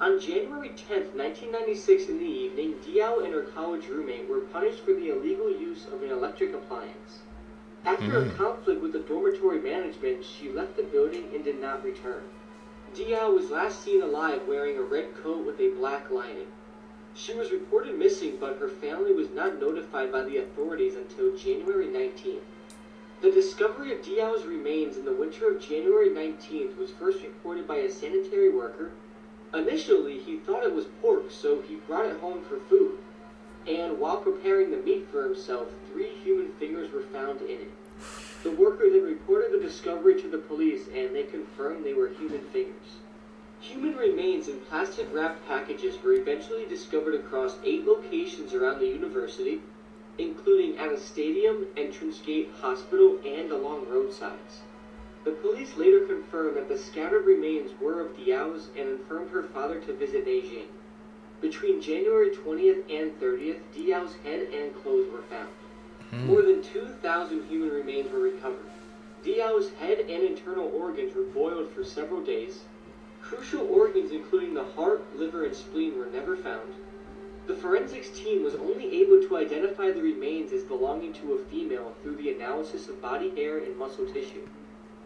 On January 10th, 1996 in the evening, Diao and her college roommate were punished for the illegal use of an electric appliance. After a conflict with the dormitory management, she left the building and did not return. Diao was last seen alive wearing a red coat with a black lining. She was reported missing, but her family was not notified by the authorities until January 19th. The discovery of Diao's remains in the winter of January 19th was first reported by a sanitary worker. Initially, he thought it was pork, so he brought it home for food. And while preparing the meat for himself, 3 human fingers were found in it. The worker then reported the discovery to the police, and they confirmed they were human fingers. Human remains in plastic-wrapped packages were eventually discovered across 8 locations around the university, including at a stadium, entrance gate, hospital, and along roadsides. The police later confirmed that the scattered remains were of Diao's and informed her father to visit Beijing. Between January 20th and 30th, Diao's head and clothes were found. More than 2,000 human remains were recovered. Diao's head and internal organs were boiled for several days. Crucial organs including the heart, liver, and spleen were never found. The forensics team was only able to identify the remains as belonging to a female through the analysis of body hair and muscle tissue.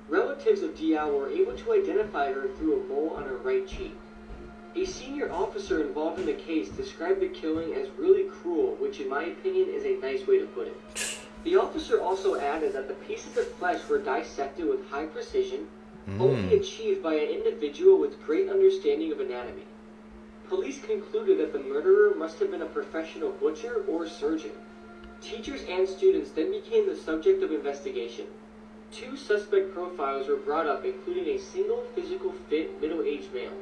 Relatives of Diao were able to identify her through a mole on her right cheek. A senior officer involved in the case described the killing as really cruel, which in my opinion is a nice way to put it. The officer also added that the pieces of flesh were dissected with high precision, only achieved by an individual with great understanding of anatomy. Police concluded that the murderer must have been a professional butcher or surgeon. Teachers and students then became the subject of investigation. 2 suspect profiles were brought up, including a single physical fit middle-aged male.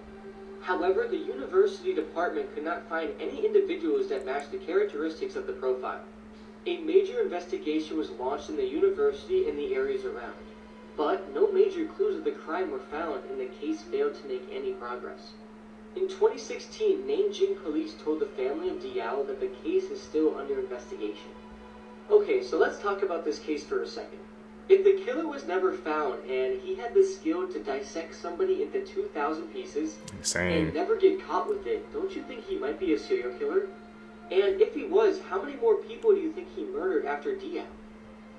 However, the university department could not find any individuals that matched the characteristics of the profile. A major investigation was launched in the university and the areas around, but no major clues of the crime were found, and the case failed to make any progress. In 2016, Nanjing police told the family of Diao that the case is still under investigation. Okay, so let's talk about this case for a second. If the killer was never found and he had the skill to dissect somebody into 2,000 pieces and never get caught with it, don't you think he might be a serial killer? And if he was, how many more people do you think he murdered after Diao?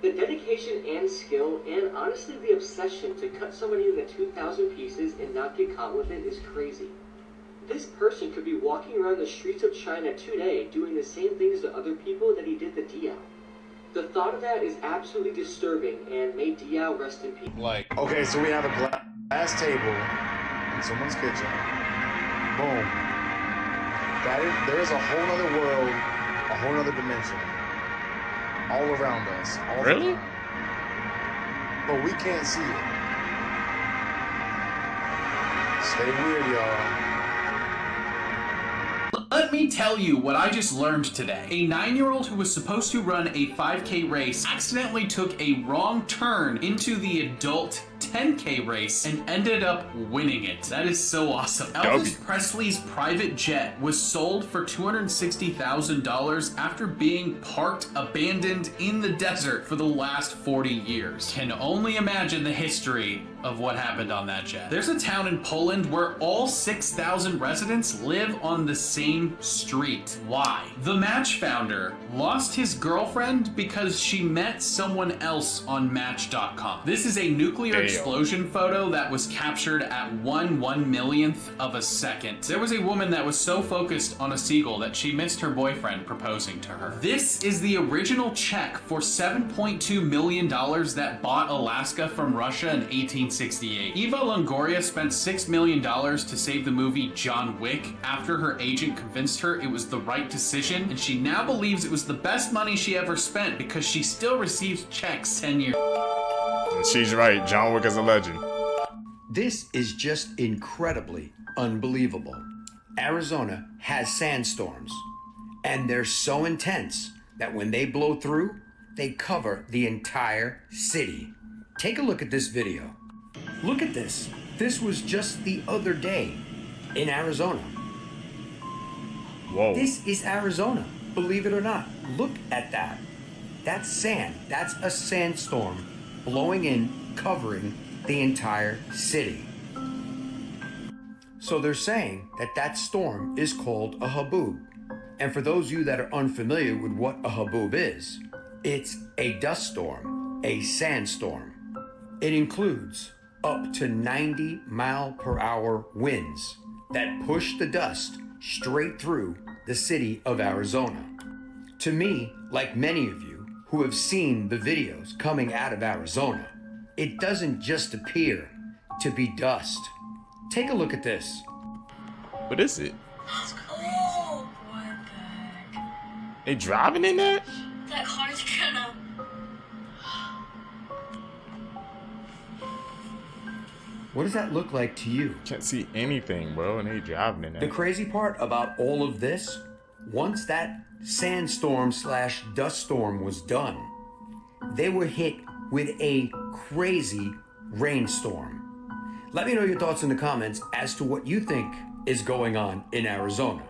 The dedication and skill, and honestly the obsession to cut somebody into 2,000 pieces and not get caught with it is crazy. This person could be walking around the streets of China today doing the same things to other people that he did to Diao. The thought of that is absolutely disturbing, and may Diao rest in peace. Okay, so we have a glass table in someone's kitchen. Boom. There is a whole other world, a whole other dimension, all around us. All really? But we can't see it. Stay weird, y'all. Let me tell you what I just learned today. A 9-year-old who was supposed to run a 5K race accidentally took a wrong turn into the adult 10K race and ended up winning it. That is so awesome. Elvis Presley's private jet was sold for $260,000 after being parked abandoned in the desert for the last 40 years. Can only imagine the history of what happened on that jet. There's a town in Poland where all 6,000 residents live on the same street. Why? The Match founder lost his girlfriend because she met someone else on Match.com. This is a nuclear explosion photo that was captured at 1/1,000,000th of a second. There was a woman that was so focused on a seagull that she missed her boyfriend proposing to her. This is the original check for $7.2 million that bought Alaska from Russia in 1868. Eva Longoria spent $6 million to save the movie John Wick after her agent convinced her it was the right decision, and she now believes it was the best money she ever spent because she still receives checks 10 years. She's right. John Wick is a legend. This is just incredibly unbelievable. Arizona has sandstorms, and they're so intense that when they blow through, they cover the entire city. Take a look at this video. Look at this. This was just the other day in Arizona. Whoa. This is Arizona, believe it or not. Look at that. That's sand. That's a sandstorm blowing in, covering the entire city. So they're saying that that storm is called a haboob. And for those of you that are unfamiliar with what a haboob is, it's a dust storm, a sandstorm. It includes up to 90-mile-per-hour winds that push the dust straight through the city of Arizona. To me, like many of you who have seen the videos coming out of Arizona, it doesn't just appear to be dust. Take a look at this. What is it? Oh, what the heck? They driving in that? That car's gonna... What does that look like to you? Can't see anything, bro, and they driving in that. The crazy part about all of this, once that sandstorm / dust storm was done, they were hit with a crazy rainstorm. Let me know your thoughts in the comments as to what you think is going on in Arizona.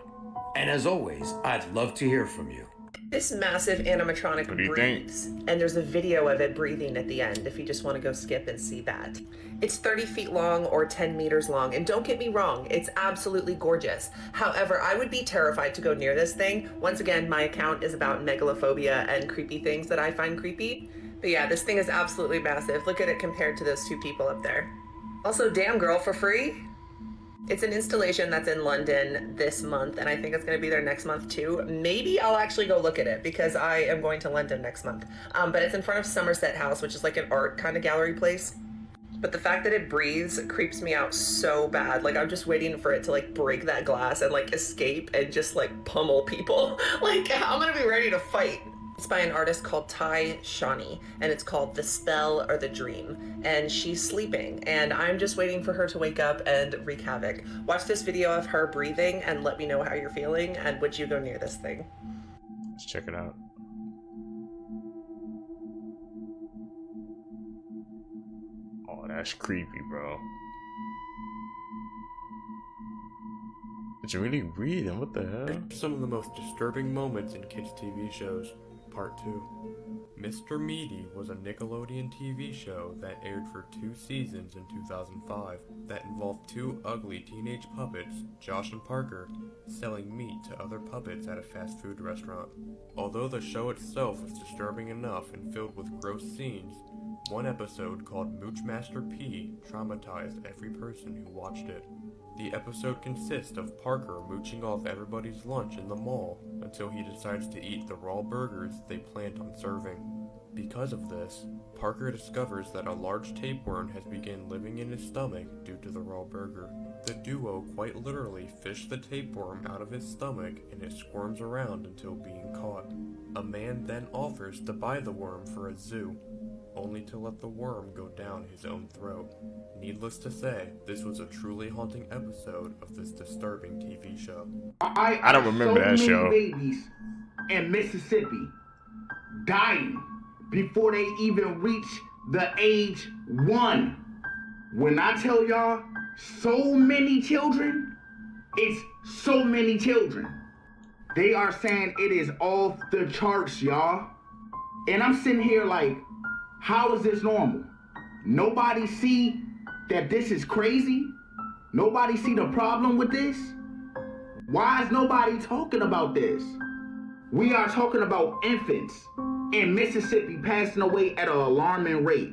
And as always, I'd love to hear from you. This massive animatronic breathes, and there's a video of it breathing at the end if you just want to go skip and see that. It's 30 feet long or 10 meters long, and don't get me wrong, it's absolutely gorgeous. However, I would be terrified to go near this thing. Once again, my account is about megalophobia and creepy things that I find creepy. But yeah, this thing is absolutely massive. Look at it compared to those two people up there. Also, damn girl, for free? It's an installation that's in London this month, and I think it's going to be there next month too. Maybe I'll actually go look at it because I am going to London next month. But it's in front of Somerset House, which is like an art kind of gallery place. But the fact that it breathes creeps me out so bad. Like, I'm just waiting for it to like break that glass and like escape and just like pummel people. Like, I'm going to be ready to fight. It's by an artist called Ty Shawnee, and it's called The Spell or the Dream. And she's sleeping, and I'm just waiting for her to wake up and wreak havoc. Watch this video of her breathing and let me know how you're feeling, and would you go near this thing? Let's check it out. Oh, that's creepy, bro. It's really breathing, what the hell? Some of the most disturbing moments in kids' TV shows. Part 2. Mr. Meaty was a Nickelodeon TV show that aired for 2 seasons in 2005 that involved 2 ugly teenage puppets, Josh and Parker, selling meat to other puppets at a fast food restaurant. Although the show itself was disturbing enough and filled with gross scenes, one episode called Moochmaster P traumatized every person who watched it. The episode consists of Parker mooching off everybody's lunch in the mall until he decides to eat the raw burgers they planned on serving. Because of this, Parker discovers that a large tapeworm has begun living in his stomach due to the raw burger. The duo quite literally fish the tapeworm out of his stomach and it squirms around until being caught. A man then offers to buy the worm for a zoo. only to let the worm go down his own throat. Needless to say, this was a truly haunting episode of this disturbing TV show. I don't remember that show. Babies in Mississippi dying before they even reach the age 1. When I tell y'all, so many children, it's so many children. They are saying it is off the charts, y'all. And I'm sitting here like, how is this normal? Nobody see that this is crazy? Nobody see the problem with this? Why is nobody talking about this? We are talking about infants in Mississippi passing away at an alarming rate.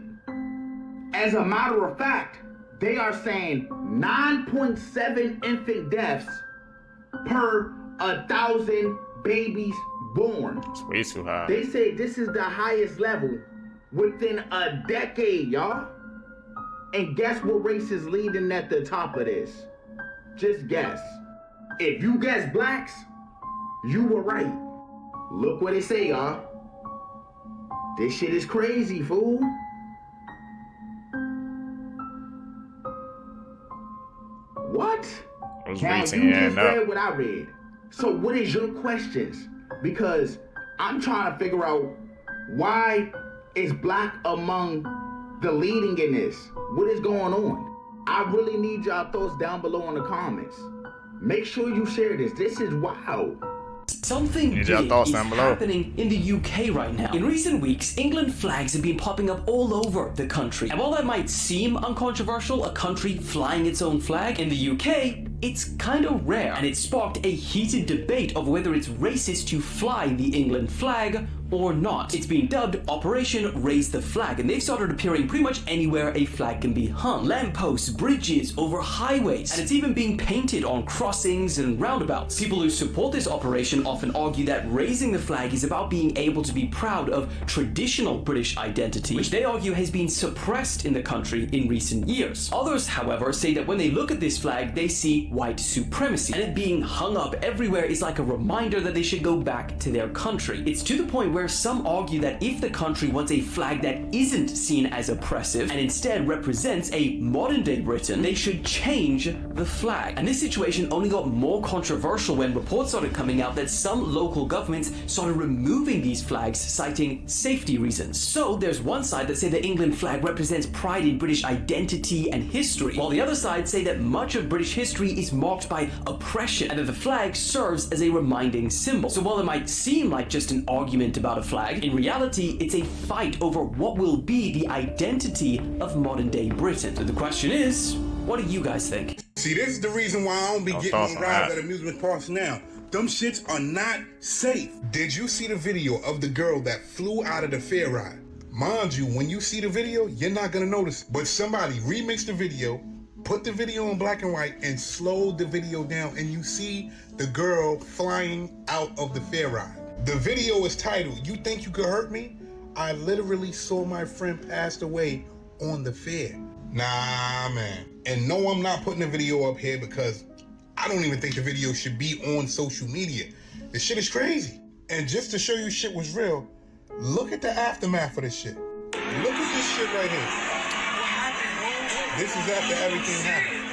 As a matter of fact, they are saying 9.7 infant deaths per 1,000 babies born. It's way too high. They say this is the highest level within a decade, y'all. And guess what race is leading at the top of this? Just guess. If you guess blacks, you were right. Look what they say, y'all. This shit is crazy, fool. What? Now you just read what I read. So what is your questions? Because I'm trying to figure out why is black among the leading in this? What is going on? I really need y'all thoughts down below in the comments. Make sure you share this. This is wild. Something big is happening in the UK right now. In recent weeks, England flags have been popping up all over the country. And while that might seem uncontroversial, a country flying its own flag, in the UK, it's kind of rare. And it sparked a heated debate of whether it's racist to fly the England flag or not. It's been dubbed Operation Raise the Flag, and they've started appearing pretty much anywhere a flag can be hung. Lampposts, bridges, over highways, and it's even being painted on crossings and roundabouts. People who support this operation often argue that raising the flag is about being able to be proud of traditional British identity, which they argue has been suppressed in the country in recent years. Others, however, say that when they look at this flag, they see white supremacy, and it being hung up everywhere is like a reminder that they should go back to their country. It's to the point where some argue that if the country wants a flag that isn't seen as oppressive and instead represents a modern-day Britain, they should change the flag. And this situation only got more controversial when reports started coming out that some local governments started removing these flags, citing safety reasons. So there's one side that say the England flag represents pride in British identity and history, while the other side say that much of British history is marked by oppression and that the flag serves as a reminding symbol. So while it might seem like just an argument about a flag, in reality it's a fight over what will be the identity of modern day Britain. So the question is, what do you guys think? See, this is the reason why I don't be getting on rides at amusement parks now. Them shits are not safe. Did you see the video of the girl that flew out of the fair ride? Mind you, when you see the video, you're not gonna notice, but somebody remixed the video, put the video in black and white, and slowed the video down, and you see the girl flying out of the fair ride. The video is titled, "You Think You Could Hurt Me? I literally saw my friend passed away on the fair." Nah, man. And no, I'm not putting the video up here because I don't even think the video should be on social media. This shit is crazy. And just to show you shit was real, look at the aftermath of this shit. Look at this shit right here. This is after everything happened.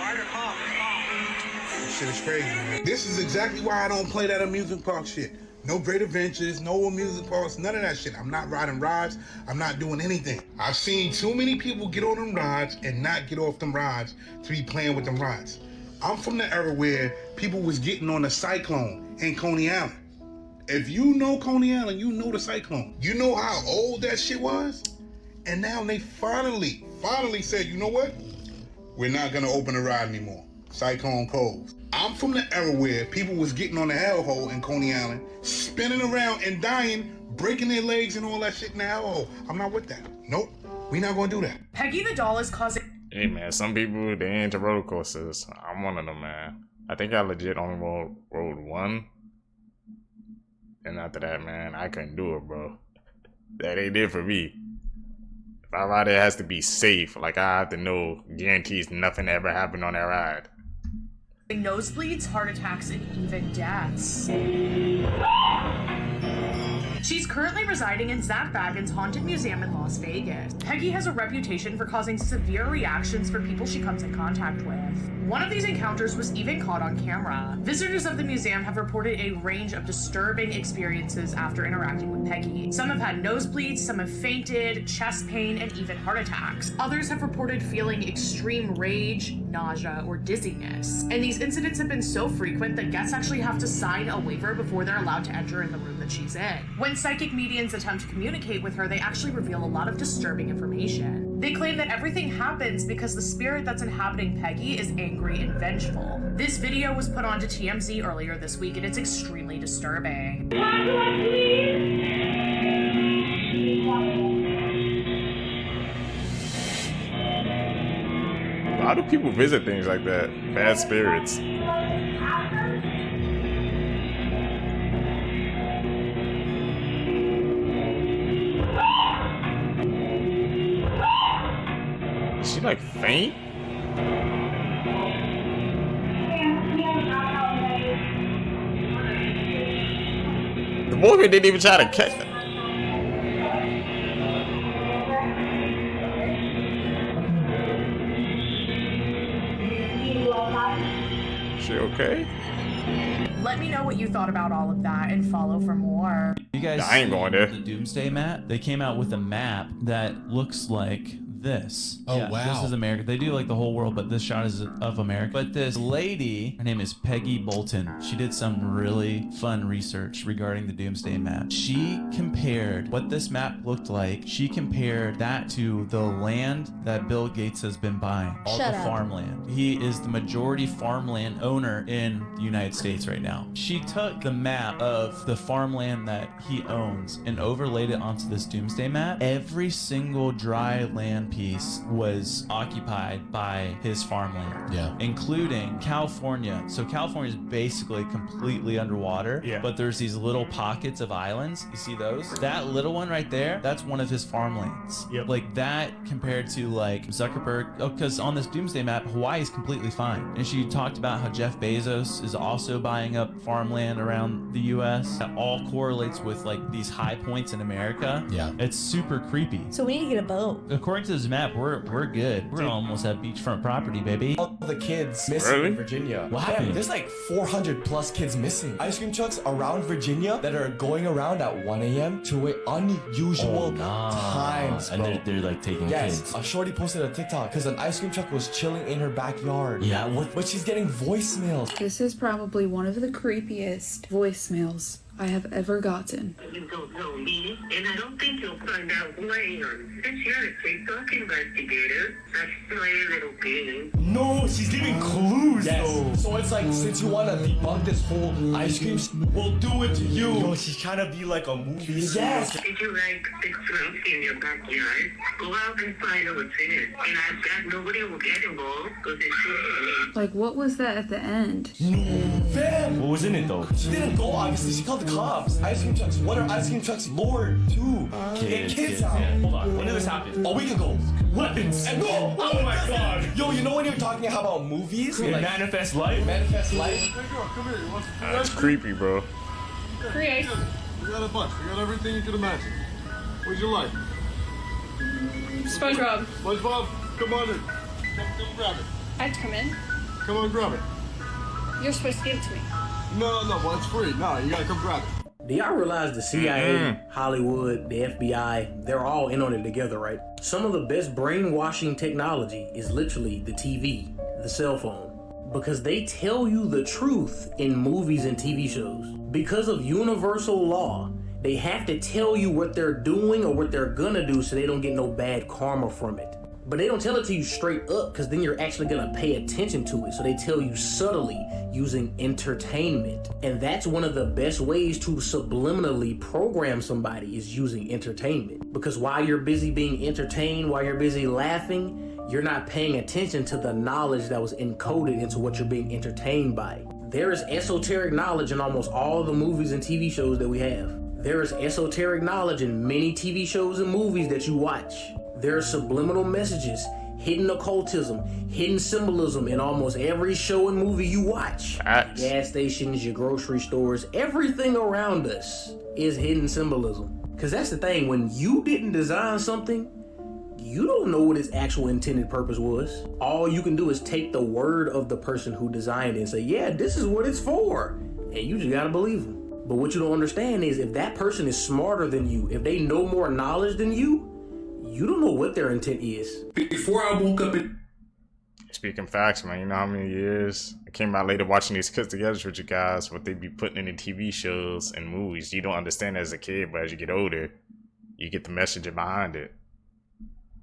This shit is crazy, man. This is exactly why I don't play that amusement park shit. No Great Adventures, no amusement parks, none of that shit. I'm not riding rides. I'm not doing anything. I've seen too many people get on them rides and not get off them rides to be playing with them rides. I'm from the era where people was getting on the Cyclone in Coney Island. If you know Coney Island, you know the Cyclone. You know how old that shit was? And now they finally said, you know what? We're not gonna open the ride anymore. Cyclone closed. I'm from the era where people was getting on the hellhole in Coney Island, spinning around and dying, breaking their legs and all that shit in the hellhole. I'm not with that. Nope, we not gonna do that. Peggy the doll is causing... Hey man, some people, they into roller coasters. I'm one of them, man. I think I legit only rode one. And after that, man, I couldn't do it, bro. That ain't it for me. If I ride, it has to be safe. Like, I have to know, guarantees nothing ever happened on that ride. Nosebleeds, heart attacks, and even deaths. She's currently residing in Zach Bagans' Haunted Museum in Las Vegas. Peggy has a reputation for causing severe reactions for people she comes in contact with. One of these encounters was even caught on camera. Visitors of the museum have reported a range of disturbing experiences after interacting with Peggy. Some have had nosebleeds, some have fainted, chest pain, and even heart attacks. Others have reported feeling extreme rage, nausea, or dizziness. And these incidents have been so frequent that guests actually have to sign a waiver before they're allowed to enter in the room that she's in. When psychic mediums attempt to communicate with her, they actually reveal a lot of disturbing information. They claim that everything happens because the spirit that's inhabiting Peggy is angry and vengeful. This video was put onto TMZ earlier this week, and it's extremely disturbing. Why do people visit things like that? Bad spirits. Is she like faint? The woman didn't even try to catch it. She okay? Let me know what you thought about all of that and follow for more. You guys I ain't going there. The Doomsday map? They came out with a map that looks like this. Oh, yeah, wow. This is America. They do like the whole world, but this shot is of America. But this lady, her name is Peggy Bolton. She did some really fun research regarding the Doomsday map. She compared what this map looked like. She compared that to the land that Bill Gates has been buying. All the farmland. He is the majority farmland owner in the United States right now. She took the map of the farmland that he owns and overlaid it onto this Doomsday map. Every single dry land piece was occupied by his farmland, including California. So California is basically completely underwater, but there's these little pockets of islands. You see those? That little one right there, that's one of his farmlands. Like that compared to like Zuckerberg, because on this Doomsday map, Hawaii is completely fine. And she talked about how Jeff Bezos is also buying up farmland around the US. That all correlates with like these high points in America. It's super creepy. So we need to get a boat. According to this map, we're good. We're gonna almost have beachfront property, baby. All the kids missing in Virginia. What happened? There's like 400 plus kids missing. Ice cream trucks around Virginia that are going around at 1 a.m. to an unusual times, bro. And they're like taking kids. A shorty posted a TikTok because an ice cream truck was chilling in her backyard. Yeah, but she's getting voicemails. This is probably one of the creepiest voicemails I have ever gotten. You don't know me, and I don't think you'll find out who I am. Since you're a TikTok investigator, let's play a little game. No, she's giving clues though. So it's like, since you want to debunk this whole ice cream, we'll do it to you. Yo, she's trying to be like a movie. Yes. Did you like the trunk in your backyard? Go out and find out what's in it. And I bet nobody will get involved because it's Like, what was that at the end? Fam! What was in it though? She didn't go, obviously. She called the cops. Ice cream trucks. What are ice cream trucks lured to? Get kids out. Yeah. Hold on. When did this happen? A week ago. Weapons. And go. Oh my god. Yo, you know when you're talking about movies? Like, Manifest Life? Manifest Life? Hey, girl, come here. You want some That's creepy, bro. Free ice. We got a bunch. We got everything you could imagine. What'd you like? SpongeBob. SpongeBob, come on in. Come grab it. I have to come in? Come on, grab it. You're supposed to give it to me. No, well, it's free. No, you gotta come grab it. Do y'all realize the CIA, Hollywood, the FBI, they're all in on it together, right? Some of the best brainwashing technology is literally the TV, the cell phone. Because they tell you the truth in movies and TV shows. Because of universal law, they have to tell you what they're doing or what they're gonna do so they don't get no bad karma from it. But they don't tell it to you straight up because then you're actually gonna pay attention to it. So they tell you subtly using entertainment. And that's one of the best ways to subliminally program somebody is using entertainment. Because while you're busy being entertained, while you're busy laughing, you're not paying attention to the knowledge that was encoded into what you're being entertained by. There is esoteric knowledge in almost all the movies and TV shows that we have. There is esoteric knowledge in many TV shows and movies that you watch. There are subliminal messages, hidden occultism, hidden symbolism in almost every show and movie you watch. Gas stations, your grocery stores, everything around us. is hidden symbolism. Because that's the thing, when you didn't design something, you don't know what its actual intended purpose was. All you can do is take the word of the person who designed it and say, yeah, this is what it's for. And you just gotta believe them. But what you don't understand is if that person is smarter than you, if they know more knowledge than you don't know what their intent is. Before I woke up in... Speaking facts, man, you know how many years I came out later watching these kids together with you guys, what they be putting in the TV shows and movies. You don't understand it as a kid, but as you get older, you get the message behind it.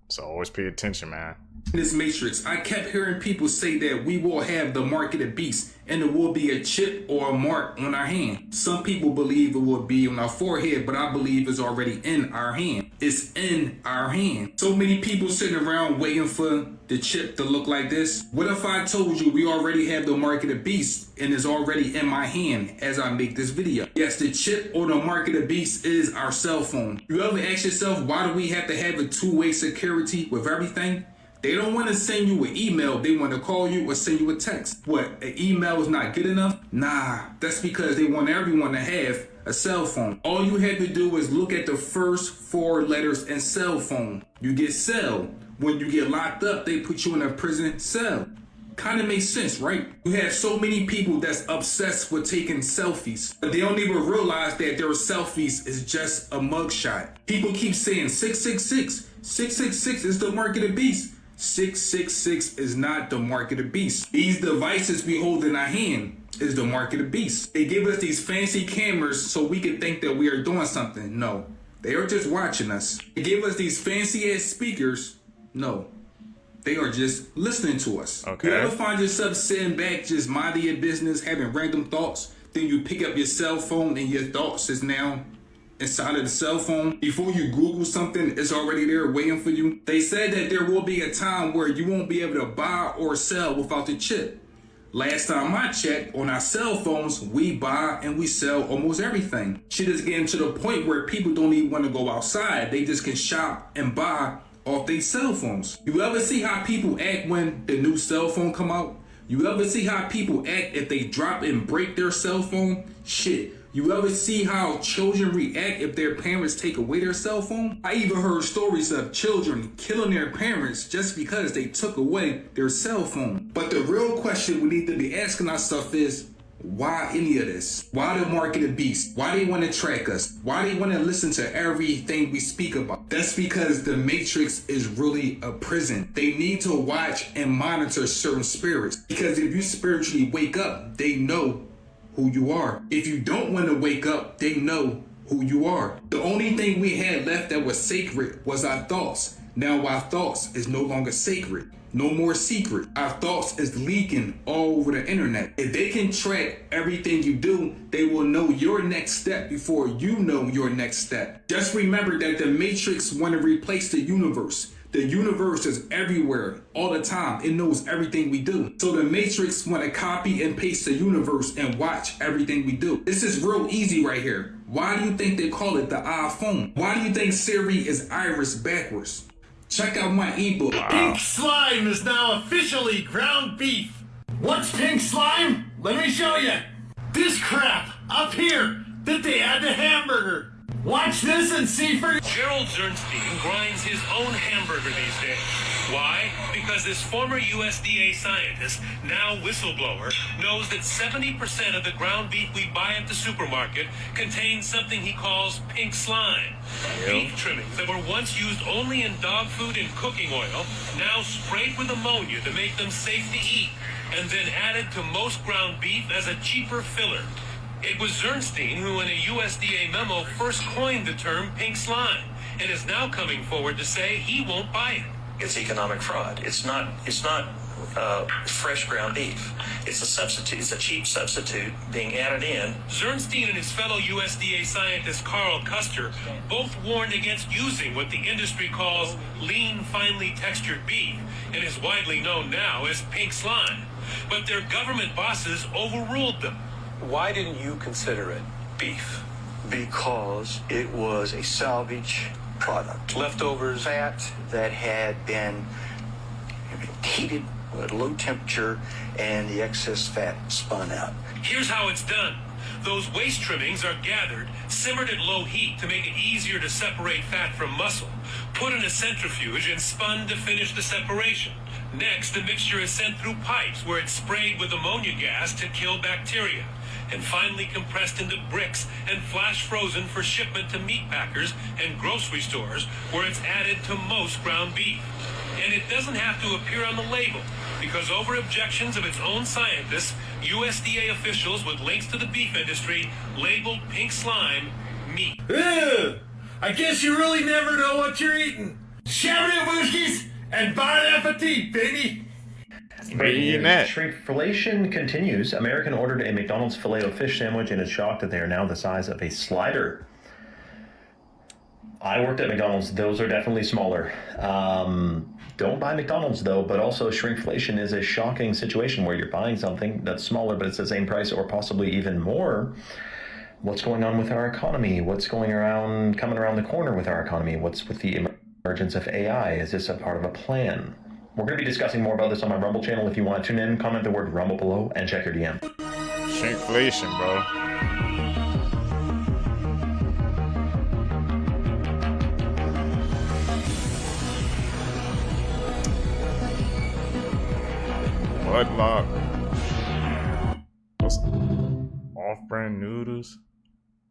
So always pay attention, man. This matrix, I kept hearing people say that we will have the mark of the beast and it will be a chip or a mark on our hand. Some people believe it will be on our forehead, but I believe it's already in our hand. It's in our hand. So many people sitting around waiting for the chip to look like this. What if I told you we already have the mark of the beast and it's already in my hand as I make this video? Yes, the chip or the mark of the beast is our cell phone. You ever ask yourself, why do we have to have a two-way security with everything? They don't want to send you an email, they want to call you or send you a text. What, an email is not good enough? Nah, that's because they want everyone to have a cell phone. All you have to do is look at the first 4 letters in cell phone. You get cell. When you get locked up, they put you in a prison cell. Kind of makes sense, right? You have so many people that's obsessed with taking selfies, but they don't even realize that their selfies is just a mugshot. People keep saying 666. 666 is the mark of the beast. 666 is not the mark of the beast. These devices we hold in our hand is the mark of the beast. They give us these fancy cameras so we can think that we are doing something. No, they are just watching us. They give us these fancy ass speakers. No, they are just listening to us. Okay. You ever find yourself sitting back just minding your business, having random thoughts? Then you pick up your cell phone and your thoughts is now inside of the cell phone. Before you Google something, it's already there waiting for you. They said that there will be a time where you won't be able to buy or sell without the chip. Last time I checked, on our cell phones, we buy and we sell almost everything. Shit is getting to the point where people don't even want to go outside. They just can shop and buy off their cell phones. You ever see how people act when the new cell phone come out? You ever see how people act if they drop and break their cell phone? Shit. You ever see how children react if their parents take away their cell phone? I even heard stories of children killing their parents just because they took away their cell phone. But the real question we need to be asking ourselves is, why any of this? Why the mark of the beast? Why they want to track us? Why they want to listen to everything we speak about? That's because the Matrix is really a prison. They need to watch and monitor certain spirits. Because if you spiritually wake up, they know who you are. If you don't want to wake up, they know who you are. The only thing we had left that was sacred was our thoughts. Now our thoughts is no longer sacred. No more secret. Our thoughts is leaking all over the internet. If they can track everything you do, they will know your next step before you know your next step. Just remember that the Matrix want to replace the universe. The universe is everywhere, all the time. It knows everything we do. So the Matrix want to copy and paste the universe and watch everything we do. This is real easy right here. Why do you think they call it the iPhone? Why do you think Siri is Iris backwards? Check out my ebook. Pink slime is now officially ground beef. What's pink slime? Let me show you. This crap up here that they add to hamburger. Watch this and see for... Gerald Zernstein grinds his own hamburger these days. Why? Because this former USDA scientist, now whistleblower, knows that 70% of the ground beef we buy at the supermarket contains something he calls pink slime. Beef trimmings that were once used only in dog food and cooking oil, now sprayed with ammonia to make them safe to eat, and then added to most ground beef as a cheaper filler. It was Zernstein who in a USDA memo first coined the term pink slime, and is now coming forward to say he won't buy it. It's economic fraud. It's not fresh ground beef. It's a substitute. It's a cheap substitute being added in. Zernstein and his fellow USDA scientist Carl Custer both warned against using what the industry calls lean, finely textured beef, and is widely known now as pink slime. But their government bosses overruled them. Why didn't you consider it beef? Because it was a salvage product. Leftovers? Fat that had been heated at low temperature and the excess fat spun out. Here's how it's done. Those waste trimmings are gathered, simmered at low heat to make it easier to separate fat from muscle, put in a centrifuge and spun to finish the separation. Next, the mixture is sent through pipes where it's sprayed with ammonia gas to kill bacteria, and finally compressed into bricks and flash frozen for shipment to meat packers and grocery stores where it's added to most ground beef. And it doesn't have to appear on the label, because over objections of its own scientists, USDA officials with links to the beef industry labeled pink slime meat. Ugh, I guess you really never know what you're eating. Shabarabooskies and bon appetit, baby. Shrinkflation continues. American ordered a McDonald's Filet-O-Fish sandwich and is shocked that they are now the size of a slider. I worked at McDonald's. Those are definitely smaller. Don't buy McDonald's though, but also shrinkflation is a shocking situation where you're buying something that's smaller, but it's the same price or possibly even more. What's going on with our economy? What's coming around the corner with our economy? What's with the emergence of AI? Is this a part of a plan? We're going to be discussing more about this on my Rumble channel. If you want to tune in, comment the word Rumble below and check your DM. Shrinkflation, bro. Bloodlock. What's off-brand noodles?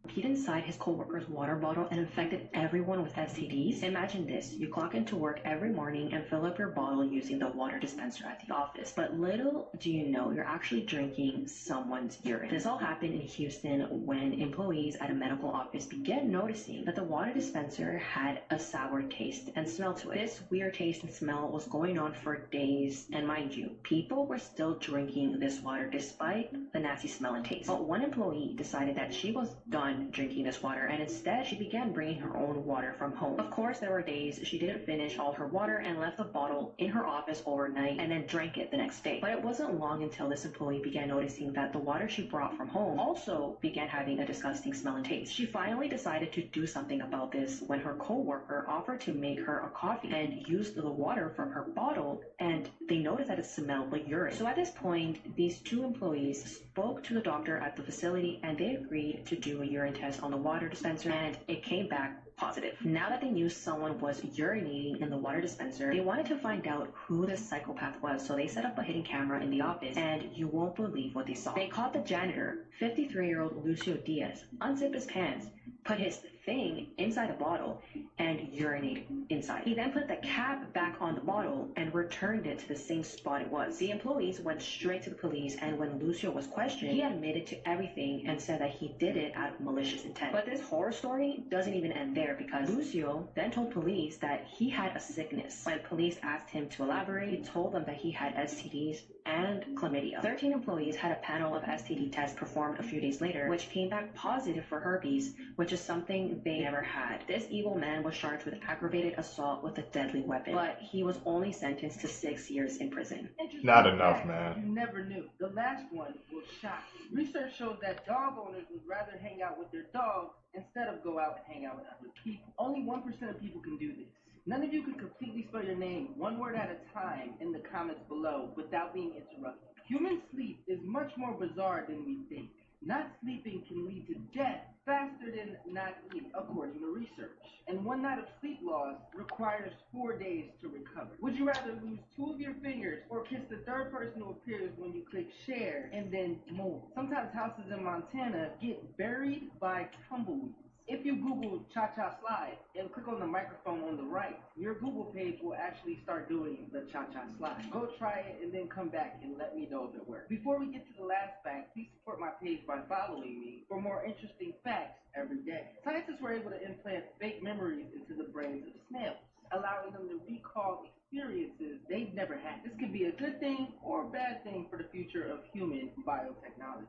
Peed inside his co-worker's water bottle and infected everyone with STDs? Imagine this, you clock into work every morning and fill up your bottle using the water dispenser at the office. But little do you know, you're actually drinking someone's urine. This all happened in Houston when employees at a medical office began noticing that the water dispenser had a sour taste and smell to it. This weird taste and smell was going on for days, and mind you, people were still drinking this water despite the nasty smell and taste. But one employee decided that she was done drinking this water, and instead she began bringing her own water from home. Of course, there were days she didn't finish all her water and left the bottle in her office overnight and then drank it the next day. But it wasn't long until this employee began noticing that the water she brought from home also began having a disgusting smell and taste. She finally decided to do something about this when her co-worker offered to make her a coffee and used the water from her bottle, and they noticed that it smelled like urine. So at this point, these two employees spoke to the doctor at the facility and they agreed to do a urine test on the water dispenser, and it came back positive. Now that they knew someone was urinating in the water dispenser, they wanted to find out who this psychopath was, so they set up a hidden camera in the office, and you won't believe what they saw. They caught the janitor, 53-year-old Lucio Diaz, unzip his pants, put his thing inside a bottle, and urinated inside. He then put the cap back on the bottle and returned it to the same spot it was. The employees went straight to the police, and when Lucio was questioned, he admitted to everything and said that he did it out of malicious intent. But this horror story doesn't even end there, because Lucio then told police that he had a sickness. When police asked him to elaborate, he told them that he had STDs and chlamydia. 13 employees had a panel of STD tests performed a few days later, which came back positive for herpes, which is something they never had. This evil man was charged with aggravated assault with a deadly weapon, but he was only sentenced to 6 years in prison. Not enough, man. You never knew. The last one will shock you. Research shows that dog owners would rather hang out with their dogs instead of go out and hang out with other people. Only 1% of people can do this. None of you can completely spell your name one word at a time in the comments below without being interrupted. Human sleep is much more bizarre than we think. Not sleeping can lead to death faster than not eating, according to research. And 1 night of sleep loss requires 4 days to recover. Would you rather lose 2 of your fingers or kiss the third person who appears when you click share and then more? Sometimes houses in Montana get buried by tumbleweeds. If you Google cha-cha slide and click on the microphone on the right, your Google page will actually start doing the cha-cha slide. Go try it and then come back and let me know if it works. Before we get to the last fact, please support my page by following me for more interesting facts every day. Scientists were able to implant fake memories into the brains of snails, allowing them to recall experiences they've never had. This could be a good thing or a bad thing for the future of human biotechnology.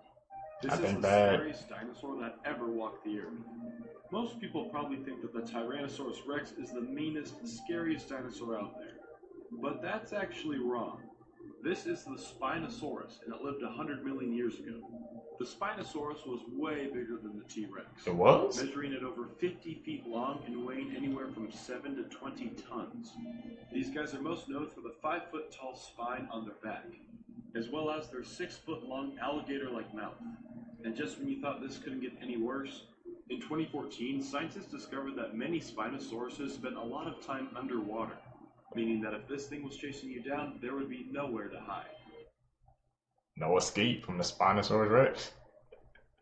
This is the scariest dinosaur that ever walked the earth. Most people probably think that the Tyrannosaurus Rex is the meanest, scariest dinosaur out there. But that's actually wrong. This is the Spinosaurus, and it lived 100 million years ago. The Spinosaurus was way bigger than the T-Rex. It was? Measuring at over 50 feet long and weighing anywhere from 7 to 20 tons. These guys are most known for the 5-foot tall spine on their back, as well as their 6-foot long alligator-like mouth. And just when you thought this couldn't get any worse, in 2014, scientists discovered that many Spinosauruses spent a lot of time underwater, meaning that if this thing was chasing you down, there would be nowhere to hide. No escape from the Spinosaurus Rex.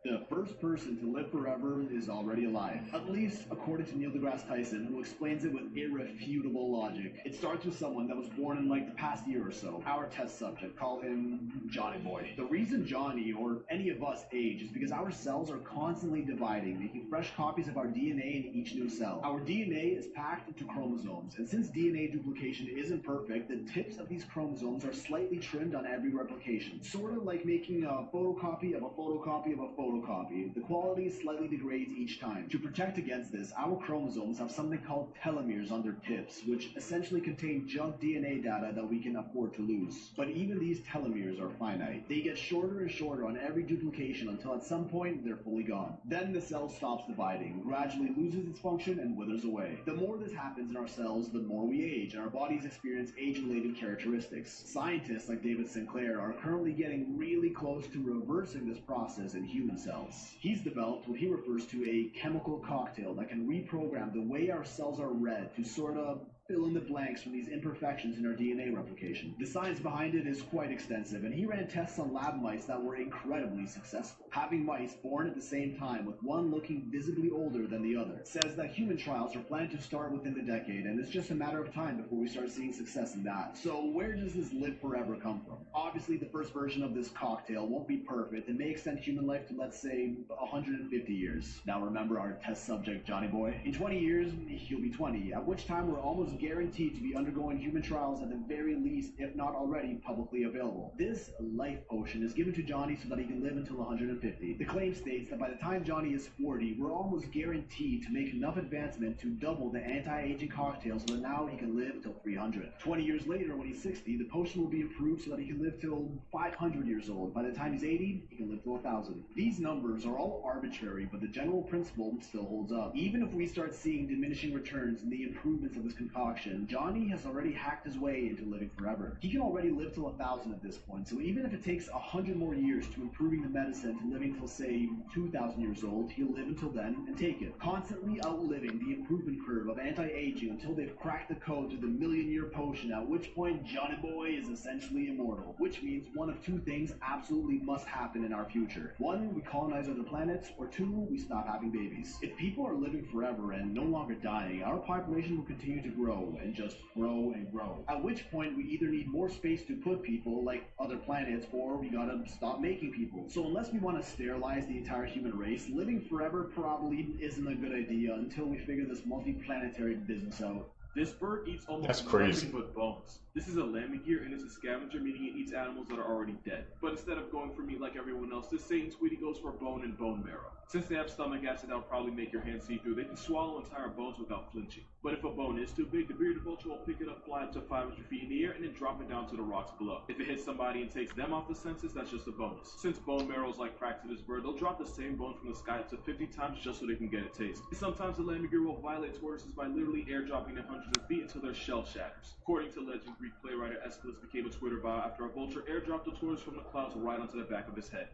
The first person to live forever is already alive, at least according to Neil deGrasse Tyson, who explains it with irrefutable logic. It starts with someone that was born in like the past year or so. Our test subject, call him Johnny Boy. The reason Johnny, or any of us, age is because our cells are constantly dividing, making fresh copies of our DNA in each new cell. Our DNA is packed into chromosomes, and since DNA duplication isn't perfect, the tips of these chromosomes are slightly trimmed on every replication. Sort of like making a photocopy of a photocopy of a photocopy. The quality slightly degrades each time. To protect against this, our chromosomes have something called telomeres on their tips, which essentially contain junk DNA data that we can afford to lose. But even these telomeres are finite. They get shorter and shorter on every duplication until at some point they're fully gone. Then the cell stops dividing, gradually loses its function, and withers away. The more this happens in our cells, the more we age, and our bodies experience age-related characteristics. Scientists like David Sinclair are currently getting really close to reversing this process in human cells. He's developed what he refers to a chemical cocktail that can reprogram the way our cells are read to sort of fill in the blanks from these imperfections in our DNA replication. The science behind it is quite extensive, and he ran tests on lab mice that were incredibly successful. Having mice born at the same time, with one looking visibly older than the other, says that human trials are planned to start within the decade, and it's just a matter of time before we start seeing success in that. So where does this live forever come from? Obviously, the first version of this cocktail won't be perfect and may extend human life to, let's say, 150 years. Now remember our test subject, Johnny Boy. In 20 years, he'll be 20, at which time we're almost guaranteed to be undergoing human trials at the very least, if not already publicly available. This life potion is given to Johnny so that he can live until 150. The claim states that by the time Johnny is 40, we're almost guaranteed to make enough advancement to double the anti-aging cocktail so that now he can live until 300. 20 years later, when he's 60, the potion will be improved so that he can live till 500 years old. By the time he's 80, he can live till 1,000. These numbers are all arbitrary, but the general principle still holds up. Even if we start seeing diminishing returns in the improvements of this concoction, Johnny has already hacked his way into living forever. He can already live till 1,000 at this point, so even if it takes 100 more years to improving the medicine to living till, say, 2,000 years old, he'll live until then and take it, constantly outliving the improvement curve of anti-aging until they've cracked the code to the million-year potion, at which point Johnny Boy is essentially immortal, which means one of two things absolutely must happen in our future. One, we colonize other planets, or two, we stop having babies. If people are living forever and no longer dying, our population will continue to grow and just grow and grow. At which point we either need more space to put people, like other planets, or we gotta stop making people. So unless we want to sterilize the entire human race, living forever probably isn't a good idea until we figure this multi-planetary business out. This bird eats almost That's crazy. nothing but bones. This is a lammergeier and it's a scavenger, meaning it eats animals that are already dead. But instead of going for meat like everyone else, this Satan sweetie goes for bone and bone marrow. Since they have stomach acid that'll probably make your hand see-through, they can swallow entire bones without flinching. But if a bone is too big, the bearded vulture will pick it up, fly up to 500 feet in the air, and then drop it down to the rocks below. If it hits somebody and takes them off the census, that's just a bonus. Since bone marrow is like crack to this bird, they'll drop the same bone from the sky up to 50 times just so they can get a taste. And sometimes the lammergeier will violate tortoises by literally airdropping them hundreds of feet until their shell shatters. According to legend, Greek playwright Aeschylus became a Twitter bot after a vulture airdropped a tortoise from the clouds right onto the back of his head.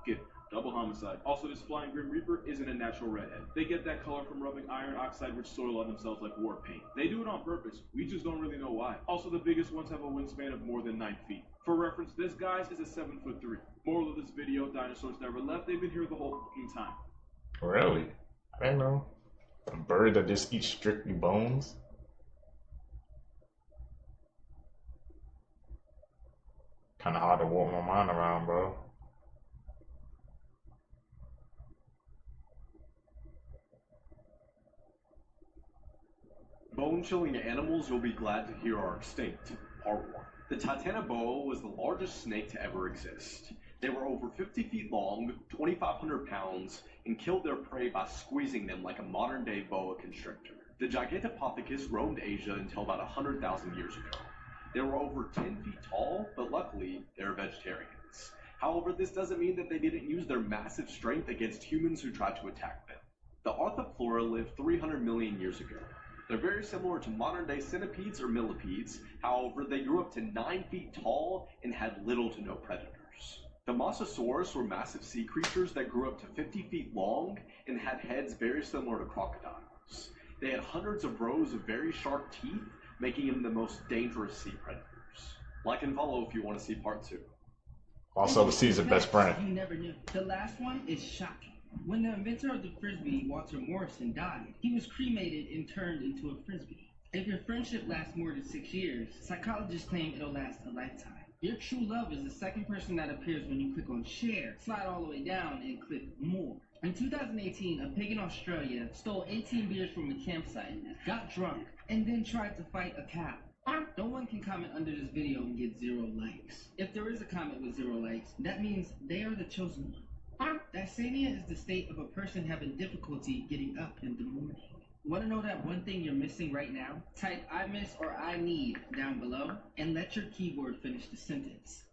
Get it. Double homicide. Also, this flying Grim Reaper isn't a natural redhead. They get that color from rubbing iron oxide-rich soil on themselves like war paint. They do it on purpose. We just don't really know why. Also, the biggest ones have a wingspan of more than 9 feet. For reference, this guy's is a 7'3". Moral of this video, dinosaurs never left. They've been here the whole fucking time. Really? I don't know. A bird that just eats strictly bones? Kinda hard to walk my mind around, bro. Bone-chilling animals you'll be glad to hear are extinct. Part 1. The Titanoboa was the largest snake to ever exist. They were over 50 feet long, 2,500 pounds, and killed their prey by squeezing them like a modern-day boa constrictor. The Gigantopithecus roamed Asia until about 100,000 years ago. They were over 10 feet tall, but luckily, they're vegetarians. However, this doesn't mean that they didn't use their massive strength against humans who tried to attack them. The Arthropleura lived 300 million years ago. They're very similar to modern-day centipedes or millipedes, however, they grew up to 9 feet tall and had little to no predators. The Mosasaurus were massive sea creatures that grew up to 50 feet long and had heads very similar to crocodiles. They had hundreds of rows of very sharp teeth, making them the most dangerous sea predators. Like and follow if you want to see part 2. Also, Caesar's best friend. You never knew. The last one is shocking. When the inventor of the Frisbee, Walter Morrison, died, he was cremated and turned into a Frisbee. If your friendship lasts more than 6 years, psychologists claim it'll last a lifetime. Your true love is the second person that appears when you click on share, slide all the way down, and click more. In 2018, a pig in Australia stole 18 beers from a campsite, got drunk, and then tried to fight a cow. No one can comment under this video and get 0 likes. If there is a comment with 0 likes, that means they are the chosen one. Dysania is the state of a person having difficulty getting up in the morning. Want to know that one thing you're missing right now? Type I miss or I need down below and let your keyboard finish the sentence.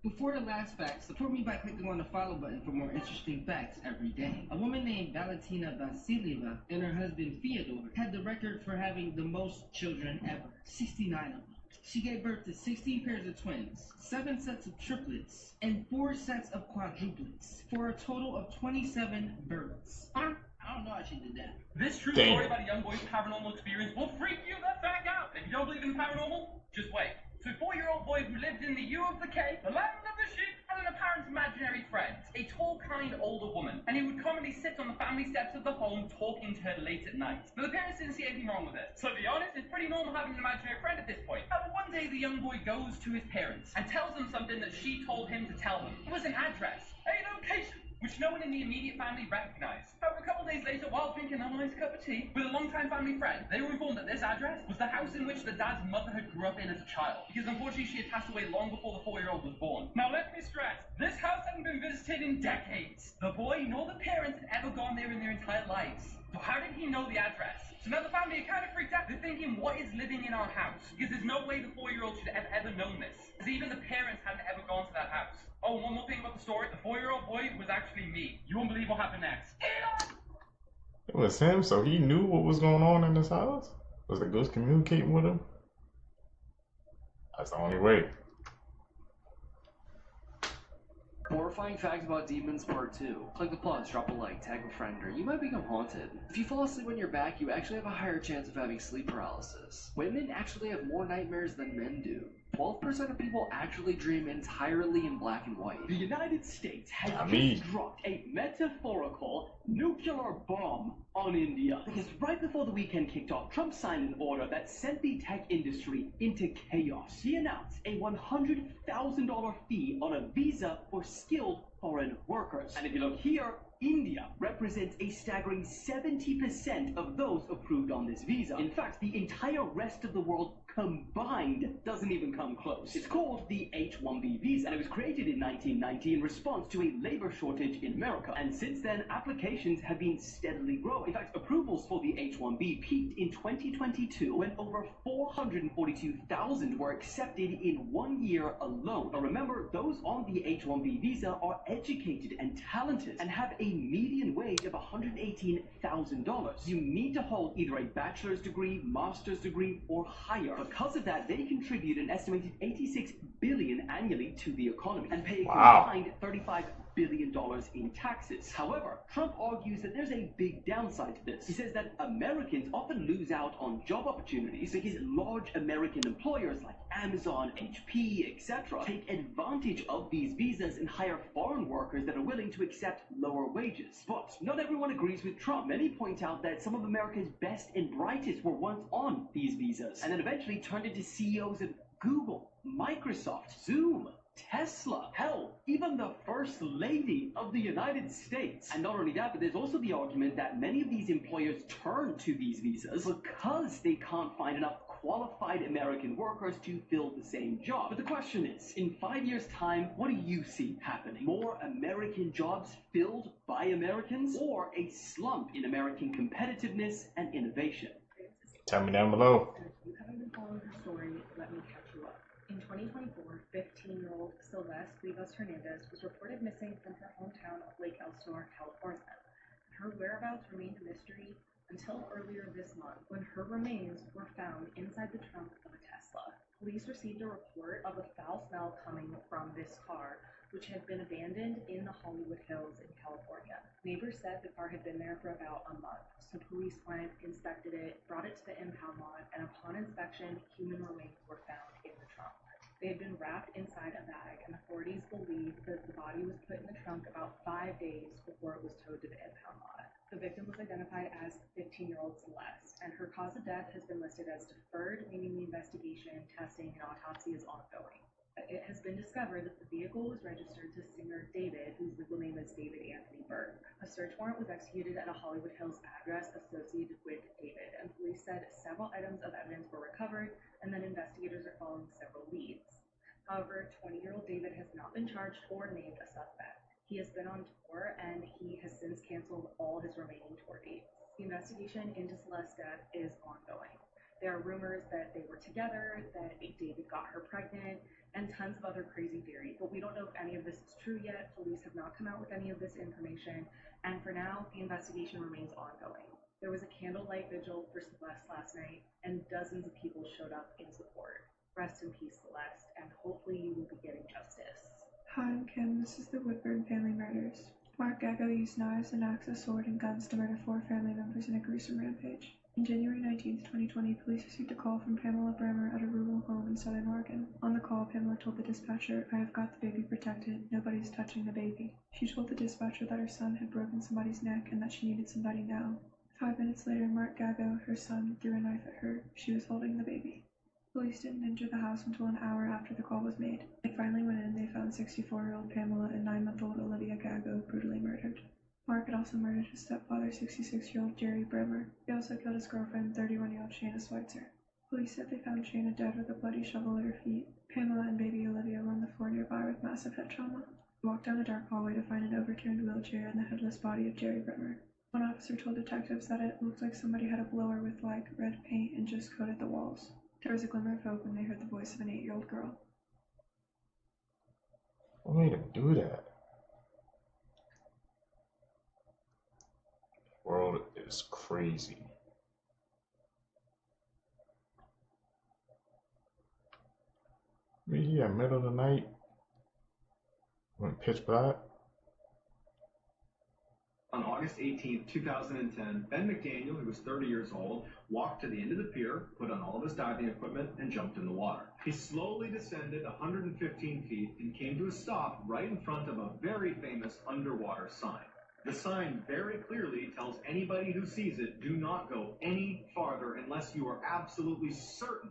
Before the last fact, support me by clicking on the follow button for more interesting facts every day. A woman named Valentina Vasilieva and her husband Fyodor had the record for having the most children ever, 69 of them. She gave birth to 16 pairs of twins, 7 sets of triplets, and 4 sets of quadruplets, for a total of 27 births. I don't know how she did that. This true story about a young boy's paranormal experience will freak you the fuck out. If you don't believe in paranormal, just wait. So a 4-year-old boy who lived in the U of the K, the land of the sheep, had an apparent imaginary friend, a tall, kind, older woman, and he would commonly sit on the family steps of the home talking to her late at night. But the parents didn't see anything wrong with it. So to be honest, it's pretty normal having an imaginary friend at this point. However, one day the young boy goes to his parents and tells them something that she told him to tell them. It was an address, a location, which no one in the immediate family recognized. However, a couple days later, while drinking a nice cup of tea with a longtime family friend, they were informed that this address was the house in which the dad's mother had grew up in as a child, because unfortunately she had passed away long before the 4-year-old was born. Now let me stress, this house hadn't been visited in decades. The boy nor the parents had ever gone there in their entire lives. So how did he know the address? So now the family are kind of freaked out. They're thinking, what is living in our house? Because there's no way the 4-year-old should have ever known this, because even the parents hadn't ever gone to that house. Oh, one more thing about the story. The 4-year-old boy was actually me. You won't believe what happened next. It was him, so he knew what was going on in his house? Was the ghost communicating with him? That's the only way. Horrifying facts about demons part 2. Click the plus, drop a like, tag a friend, or you might become haunted. If you fall asleep on your back, you actually have a higher chance of having sleep paralysis. Women actually have more nightmares than men do. 12% of people actually dream entirely in black and white. The United States has just dropped a metaphorical nuclear bomb on India. Because right before the weekend kicked off, Trump signed an order that sent the tech industry into chaos. He announced a $100,000 fee on a visa for skilled foreign workers. And if you look here, India represents a staggering 70% of those approved on this visa. In fact, the entire rest of the world combined doesn't even come close. It's called the H-1B visa, and it was created in 1990 in response to a labor shortage in America. And since then, applications have been steadily growing. In fact, approvals for the H-1B peaked in 2022 when over 442,000 were accepted in 1 year alone. Now remember, those on the H-1B visa are educated and talented and have a median wage of $118,000. You need to hold either a bachelor's degree, master's degree, or higher. Because of that, they contribute an estimated $86 billion annually to the economy and pay a combined $35 billion in taxes. However, Trump argues that there's a big downside to this. He says that Americans often lose out on job opportunities because large American employers like Amazon, HP, etc. take advantage of these visas and hire foreign workers that are willing to accept lower wages. But not everyone agrees with Trump. Many point out that some of America's best and brightest were once on these visas and then eventually turned into CEOs of Google, Microsoft, Zoom, Tesla, hell, even the First Lady of the United States. And not only that, but there's also the argument that many of these employers turn to these visas because they can't find enough qualified American workers to fill the same job. But the question is, in 5 years' time, what do you see happening? More American jobs filled by Americans, or a slump in American competitiveness and innovation? Tell me down below. If you haven't been following her story, let me catch you up. In 2024, 15-year-old Celeste Hernandez was reported missing from her hometown of Lake Elsinore, California. Her whereabouts remained a mystery until earlier this month, when her remains were found inside the trunk of a Tesla. Police received a report of a foul smell coming from this car, which had been abandoned in the Hollywood Hills in California. Neighbors said the car had been there for about a month, so police went, inspected it, brought it to the impound lot, and upon inspection, human remains were found in the trunk. They had been wrapped inside a bag, and authorities believe that the body was put in the trunk about 5 days before it was towed to the impound lot. The victim was identified as 15-year-old Celeste, and her cause of death has been listed as deferred, meaning the investigation, testing, and autopsy is ongoing. It has been discovered that the vehicle was registered to singer David, whose legal name is David Anthony Burke. A search warrant was executed at a Hollywood Hills address associated with David, and police said several items of evidence were recovered, and that investigators are following several leads. However, 20-year-old David has not been charged or named a suspect. He has been on tour, and he has since canceled all his remaining tour dates. The investigation into Celeste's death is ongoing. There are rumors that they were together, that David got her pregnant, and tons of other crazy theories, but we don't know if any of this is true yet. Police have not come out with any of this information, and for now, the investigation remains ongoing. There was a candlelight vigil for Celeste last night, and dozens of people showed up in support. Rest in peace, Celeste, and hopefully you will be getting justice. Hi, I'm Kim. This is the Woodburn family murders. Mark Gago used knives, an axe, a sword, and guns to murder 4 family members in a gruesome rampage. On January 19, 2020, police received a call from Pamela Bremer at a rural home in Southern Oregon. On the call, Pamela told the dispatcher, "I have got the baby protected. Nobody's touching the baby." She told the dispatcher that her son had broken somebody's neck and that she needed somebody now. 5 minutes later, Mark Gago, her son, threw a knife at her. She was holding the baby. Police didn't enter the house until an hour after the call was made. They finally went in and they found 64-year-old Pamela and 9-month-old Olivia Gago brutally murdered. Mark had also murdered his stepfather, 66-year-old Jerry Bremer. He also killed his girlfriend, 31-year-old Shayna Schweitzer. Police said they found Shayna dead with a bloody shovel at her feet. Pamela and baby Olivia were on the floor nearby with massive head trauma. They walked down a dark hallway to find an overturned wheelchair and the headless body of Jerry Bremer. One officer told detectives that it looked like somebody had a blower with, red paint and just coated the walls. There was a glimmer of hope when they heard the voice of an 8-year-old girl. What made him do that? The world is crazy. Yeah, middle of the night, went pitch black. On August 18, 2010, Ben McDaniel, who was 30 years old, walked to the end of the pier, put on all of his diving equipment, and jumped in the water. He slowly descended 115 feet and came to a stop right in front of a very famous underwater sign. The sign very clearly tells anybody who sees it, do not go any farther unless you are absolutely certain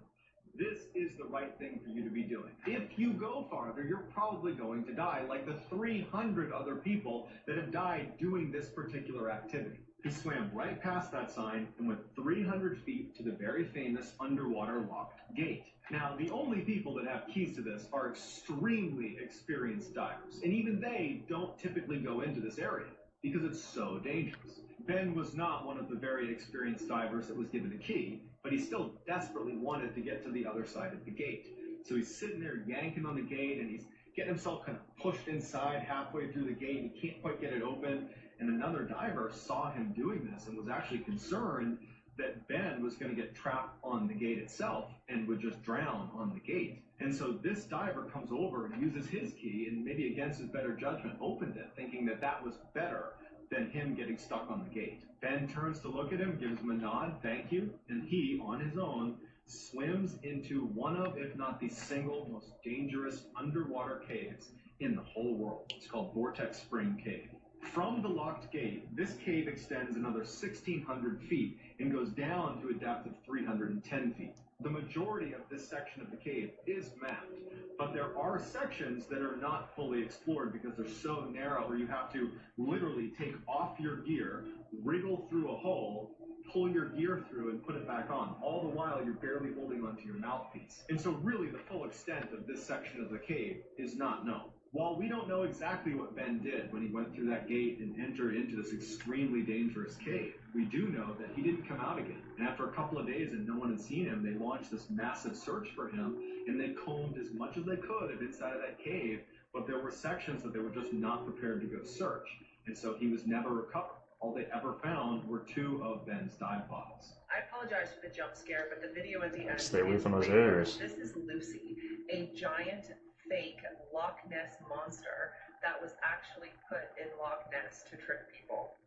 this is the right thing for you to be doing. If you go farther, you're probably going to die, like the 300 other people that have died doing this particular activity. He swam right past that sign and went 300 feet to the very famous underwater locked gate. Now, the only people that have keys to this are extremely experienced divers, and even they don't typically go into this area because it's so dangerous. Ben was not one of the very experienced divers that was given a key, but he still desperately wanted to get to the other side of the gate. So he's sitting there yanking on the gate, and he's getting himself kind of pushed inside halfway through the gate, and he can't quite get it open. And another diver saw him doing this and was actually concerned that Ben was going to get trapped on the gate itself and would just drown on the gate. And so this diver comes over and uses his key, and maybe against his better judgment, opened it, thinking that that was better than him getting stuck on the gate. Ben turns to look at him, gives him a nod, thank you, and he, on his own, swims into one of, if not the single most dangerous underwater caves in the whole world. It's called Vortex Spring Cave. From the locked gate, this cave extends another 1,600 feet and goes down to a depth of 310 feet. The majority of this section of the cave is mapped, but there are sections that are not fully explored because they're so narrow where you have to literally take off your gear, wriggle through a hole, pull your gear through and put it back on, all the while you're barely holding onto your mouthpiece. And so really the full extent of this section of the cave is not known. While we don't know exactly what Ben did when he went through that gate and entered into this extremely dangerous cave, we do know that he didn't come out again. And after a couple of days and no one had seen him, they launched this massive search for him, and they combed as much as they could of inside of that cave, but there were sections that they were just not prepared to go search. And so he was never recovered. All they ever found were 2 of Ben's dive bottles. I apologize for the jump scare, but the video at the end. Stay away from those areas. This is Lucy, a giant fake Loch Ness monster that was actually put in Loch Ness to trick people.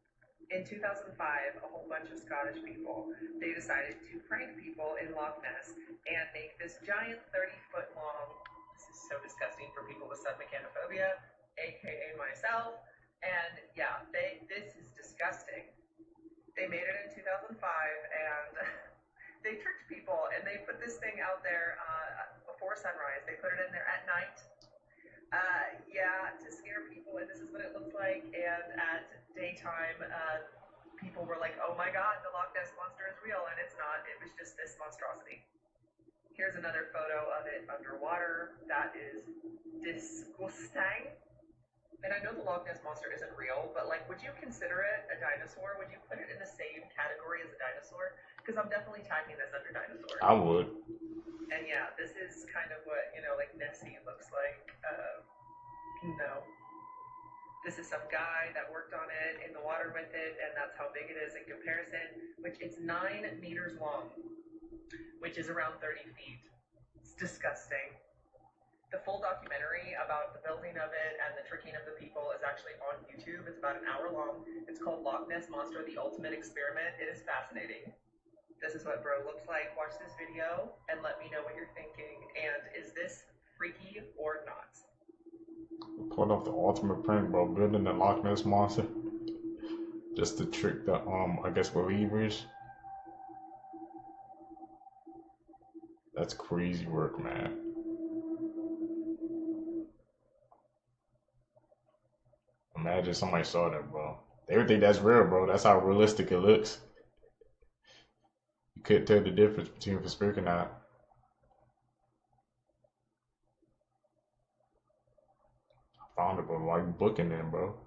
In 2005, a whole bunch of Scottish people, they decided to prank people in Loch Ness and make this giant 30-foot long, this is so disgusting for people with submechanophobia, aka myself, and yeah, this is disgusting. They made it in 2005 and they tricked people and they put this thing out there before sunrise. They put it in there at night. Yeah, to scare people, and this is what it looks like. And at daytime, people were like, oh my god, the Loch Ness monster is real, and it's not. It was just this monstrosity. Here's another photo of it underwater. That is disgusting. And I know the Loch Ness monster isn't real, but like, would you consider it a dinosaur? Would you put it in the same category as a dinosaur? Because I'm definitely tagging this under dinosaur. I would. And yeah, this is kind of what, you know, like Nessie looks like. This is some guy that worked on it in the water with it, and that's how big it is in comparison, which it's 9 meters long, which is around 30 feet. It's disgusting. The full documentary about the building of it and the tricking of the people is actually on YouTube. It's about an hour long. It's called Loch Ness Monster, The Ultimate Experiment. It is fascinating. This is what bro looks like. Watch this video and let me know what you're thinking. And is this freaky or not? Put off the ultimate prank, bro. Building the Loch Ness monster just to trick the I guess believers. That's crazy work, man. Imagine somebody saw that, bro. They would think that's real, bro. That's how realistic it looks. You couldn't tell the difference between if it's fake or not. Found it, bro. Why you booking them, bro?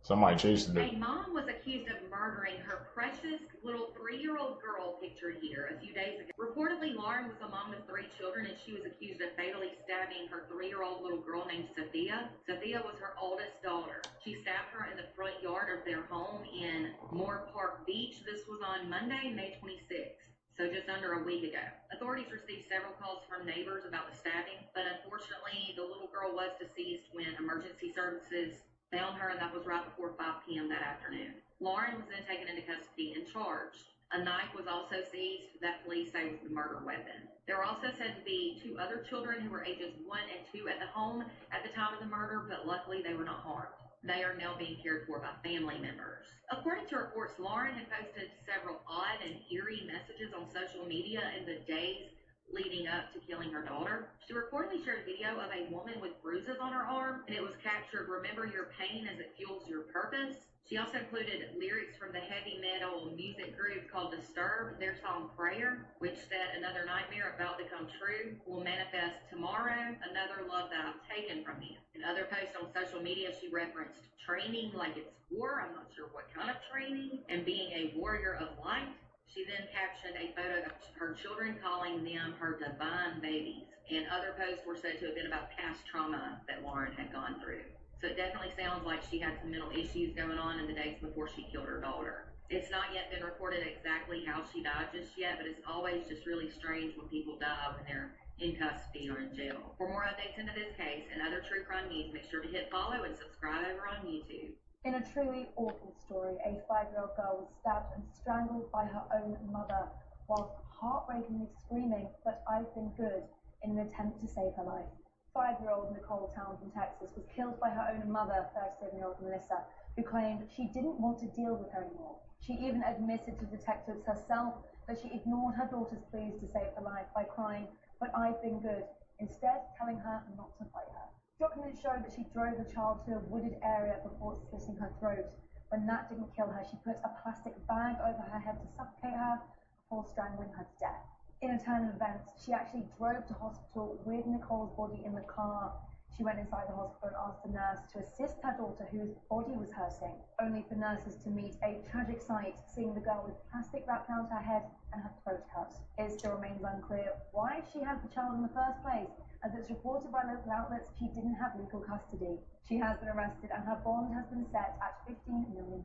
Somebody chasing it. A mom was accused of murdering her precious little 3-year-old girl pictured here a few days ago. Reportedly, Lauren was a mom with 3 children, and she was accused of fatally stabbing her 3-year-old little girl named Sophia. Sophia was her oldest daughter. She stabbed her in the front yard of their home in Moore Park Beach. This was on Monday, May 26th. So just under a week ago. Authorities received several calls from neighbors about the stabbing, but unfortunately the little girl was deceased when emergency services found her, and that was right before 5 p.m. that afternoon. Lauren was then taken into custody and charged. A knife was also seized that police say was the murder weapon. There were also said to be 2 other children who were ages 1 and 2 at the home at the time of the murder, but luckily they were not harmed. They are now being cared for by family members. According to reports, Lauren had posted several odd and eerie messages on social media in the days leading up to killing her daughter. She reportedly shared a video of a woman with bruises on her arm, and it was captured, "Remember your pain as it fuels your purpose." She also included lyrics from the heavy metal music group called Disturbed, their song Prayer, which said, "Another nightmare about to come true will manifest tomorrow, another love that I've taken from you." In other posts on social media, she referenced training like it's war, I'm not sure what kind of training, and being a warrior of light. She then captioned a photo of her children, calling them her divine babies. And other posts were said to have been about past trauma that Lauren had gone through. So it definitely sounds like she had some mental issues going on in the days before she killed her daughter. It's not yet been reported exactly how she died just yet, but it's always just really strange when people die when they're in custody or in jail. For more updates into this case and other true crime news, make sure to hit follow and subscribe over on YouTube. In a truly awful story, a 5-year-old girl was stabbed and strangled by her own mother whilst heartbreakingly screaming, "But I've been good," in an attempt to save her life. 5-year-old Nicole Town from Texas was killed by her own mother, 37-year-old Melissa, who claimed she didn't want to deal with her anymore. She even admitted to detectives herself that she ignored her daughter's pleas to save her life by crying, "But I've been good," instead telling her not to fight her. Documents show that she drove the child to a wooded area before slitting her throat. When that didn't kill her, she put a plastic bag over her head to suffocate her before strangling her to death. In a turn of events, she actually drove to hospital with Nicole's body in the car. She went inside the hospital and asked a nurse to assist her daughter, whose body was hurting, only for nurses to meet a tragic sight, seeing the girl with plastic wrapped around her head and her throat cut. It still remains unclear why she had the child in the first place, as it's reported by local outlets she didn't have legal custody. She has been arrested and her bond has been set at $15 million.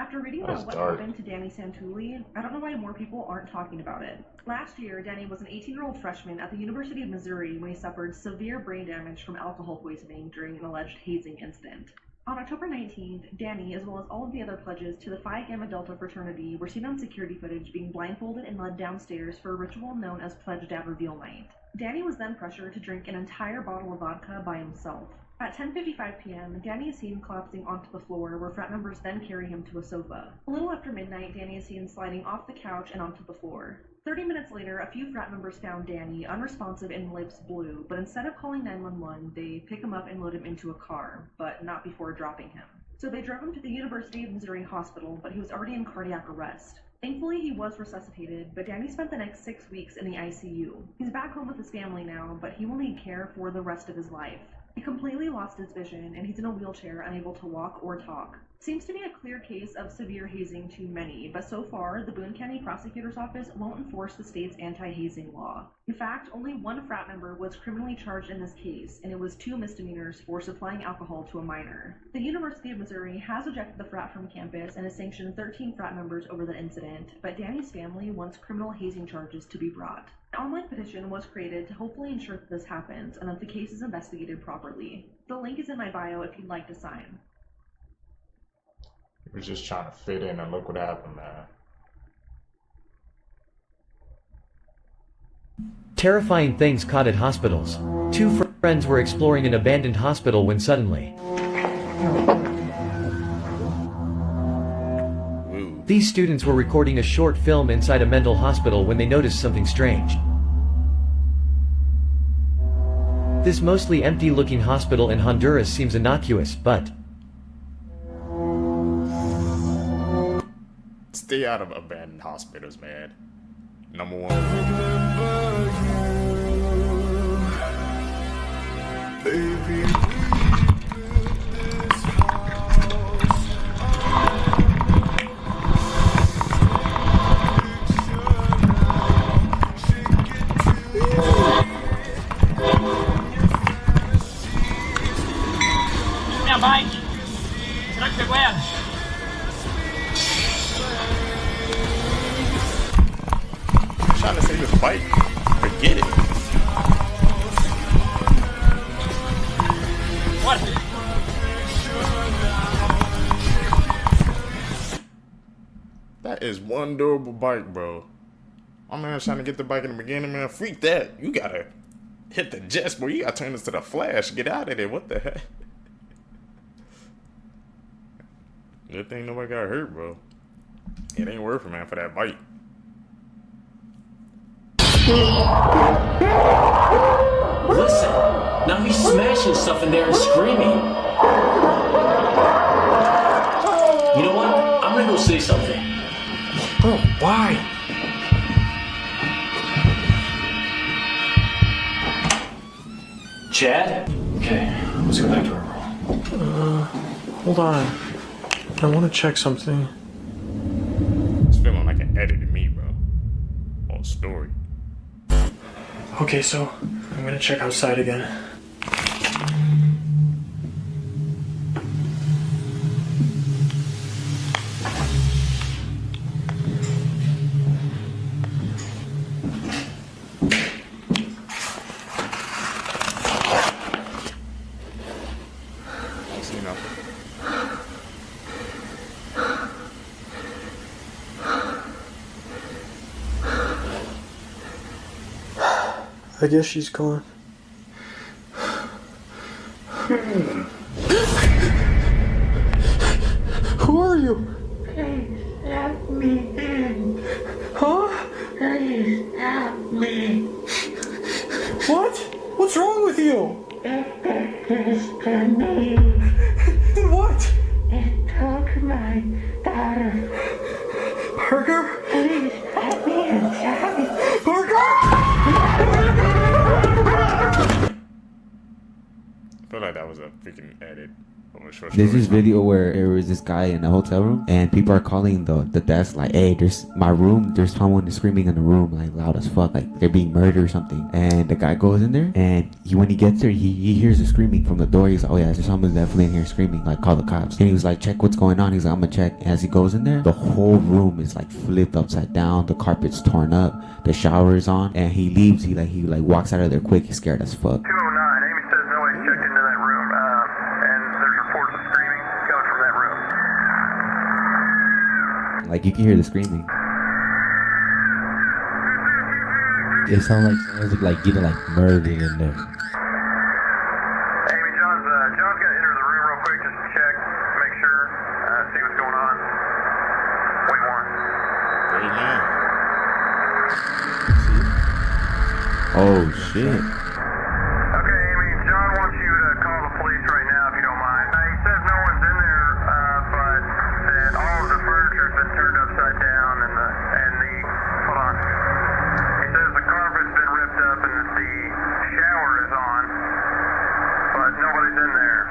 After reading That's about what dark. happened to Danny Santulli, I don't know why more people aren't talking about it. Last year, Danny was an 18-year-old freshman at the University of Missouri when he suffered severe brain damage from alcohol poisoning during an alleged hazing incident. On October 19th, Danny, as well as all of the other pledges to the Phi Gamma Delta fraternity, were seen on security footage being blindfolded and led downstairs for a ritual known as Pledge Dad Reveal Night. Danny was then pressured to drink an entire bottle of vodka by himself. At 10:55 p.m., Danny is seen collapsing onto the floor, where frat members then carry him to a sofa. A little after midnight, Danny is seen sliding off the couch and onto the floor. 30 minutes later, a few frat members found Danny, unresponsive and lips blue, but instead of calling 911, they pick him up and load him into a car, but not before dropping him. So they drove him to the University of Missouri Hospital, but he was already in cardiac arrest. Thankfully, he was resuscitated, but Danny spent the next 6 weeks in the ICU. He's back home with his family now, but he will need care for the rest of his life. He completely lost his vision, and he's in a wheelchair, unable to walk or talk. Seems to be a clear case of severe hazing to many, but so far, the Boone County Prosecutor's Office won't enforce the state's anti-hazing law. In fact, only one frat member was criminally charged in this case, and it was 2 misdemeanors for supplying alcohol to a minor. The University of Missouri has ejected the frat from campus and has sanctioned 13 frat members over the incident, but Danny's family wants criminal hazing charges to be brought. An online petition was created to hopefully ensure that this happens and that the case is investigated properly. The link is in my bio if you'd like to sign. He was just trying to fit in, and look what happened, man. Terrifying things caught at hospitals. 2 friends were exploring an abandoned hospital when suddenly... These students were recording a short film inside a mental hospital when they noticed something strange. This mostly empty-looking hospital in Honduras seems innocuous, but... Stay out of abandoned hospitals, man. Number 1. Baby. Bike. Truck the wheel. Trying to save his bike. Forget it. What? That is one durable bike, bro. My man's trying to get the bike in the beginning, man. Freak that. You gotta hit the jets, bro. You gotta turn this to the Flash. Get out of there. What the heck? Good thing nobody got hurt, bro. It ain't worth it, man, for that bite. Listen, now he's smashing stuff in there and screaming. You know what? I'm gonna go say something. Bro, why? Chad? Okay, let's go back to our room. Hold on. I want to check something. It's feeling like an edit to me, bro. Whole story. Okay, so I'm gonna check outside again. See nothing. I guess she's gone. Who are you? Please let me in. Huh? Please help me. What? What's wrong with you? It did this to me. What? It took my daughter. Parker? Please let me inside. Parker! I feel like that was a freaking edit. There's this video where there was this guy in a hotel room and people are calling the desk like, hey, there's my room, there's someone screaming in the room like loud as fuck, like they're being murdered or something. And the guy goes in there and when he gets there, he hears the screaming from the door. He's like, oh yeah, there's someone definitely in here screaming, like call the cops. And he was like, check what's going on. He's like, I'm gonna check. As he goes in there, the whole room is like flipped upside down, the carpet's torn up, the shower is on, and he leaves. He walks out of there quick. He's scared as fuck. Like you can hear the screaming. It sounds like someone's like getting like murdered in there. Amy, John's gonna enter the room real quick just to check, make sure, see what's going on. Wait one. Great man. Oh shit. Okay, Amy, John wants you to call the police right now if you don't mind. He says no one's in there, but that all of the furniture's been turned upside down and the hold on. He says the carpet's been ripped up and the shower is on, but nobody's in there.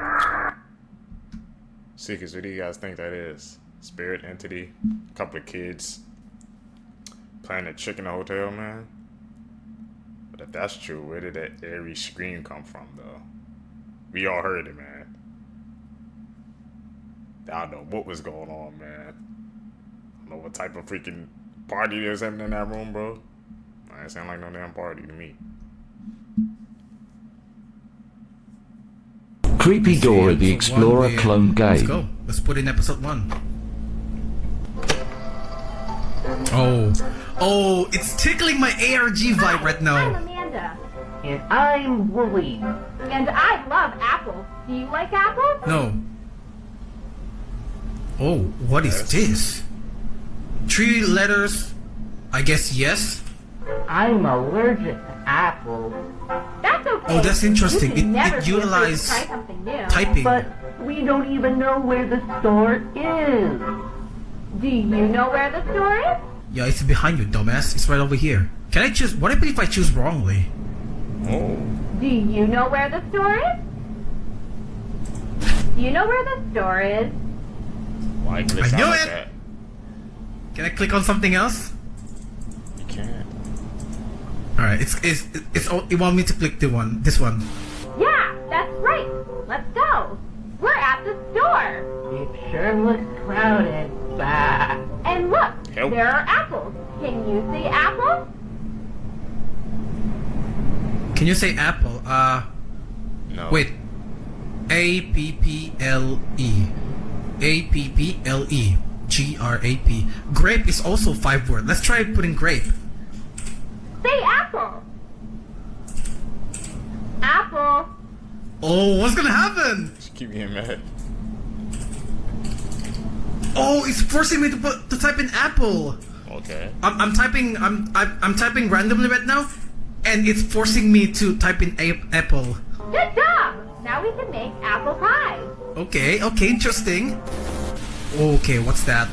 Seekers, what do you guys think that is? Spirit entity? A couple of kids playing a trick in a hotel, man? But if that's true, where did that eerie scream come from, though? We all heard it, man. I don't know what was going on, man. I don't know what type of freaking party there's happening in that room, bro. It sound like no damn party to me. Creepy door at the Explorer clone game. Let's go. Let's put in episode 1. Oh, it's tickling my ARG vibe right now. I'm Amanda. And I'm Wooly. And I love apples. Do you like apples? No. Oh, what is this? 3 letters. I guess yes. I'm allergic to apples. That's okay. Oh, that's interesting. You can never It be afraid to utilizes try something new. typing. But we don't even know where the store is. Do you know where the store is? Yeah, it's behind you, dumbass. It's right over here. Can I choose? What if I choose wrongly? Oh. Do you know where the store is? Do you know where the store is? Why did it I sound knew like it! that? Can I click on something else? You can't. Alright, you want me to click this one. Yeah, that's right. Let's go. We're at the store. It sure looks crowded. Bah. And look, there are apples. Can you see apples? Can you say apple? No. Wait. A-P-P-L-E. A-P-P-L-E. G-R-A-P. Grape is also 5 words. Let's try putting grape. Say apple. Apple. Oh, what's gonna happen? Just keep getting mad. Oh, it's forcing me to type in apple. Okay. I'm typing randomly right now, and it's forcing me to type in apple. Good job. Now we can make apple pie. Okay, interesting. Okay, what's that?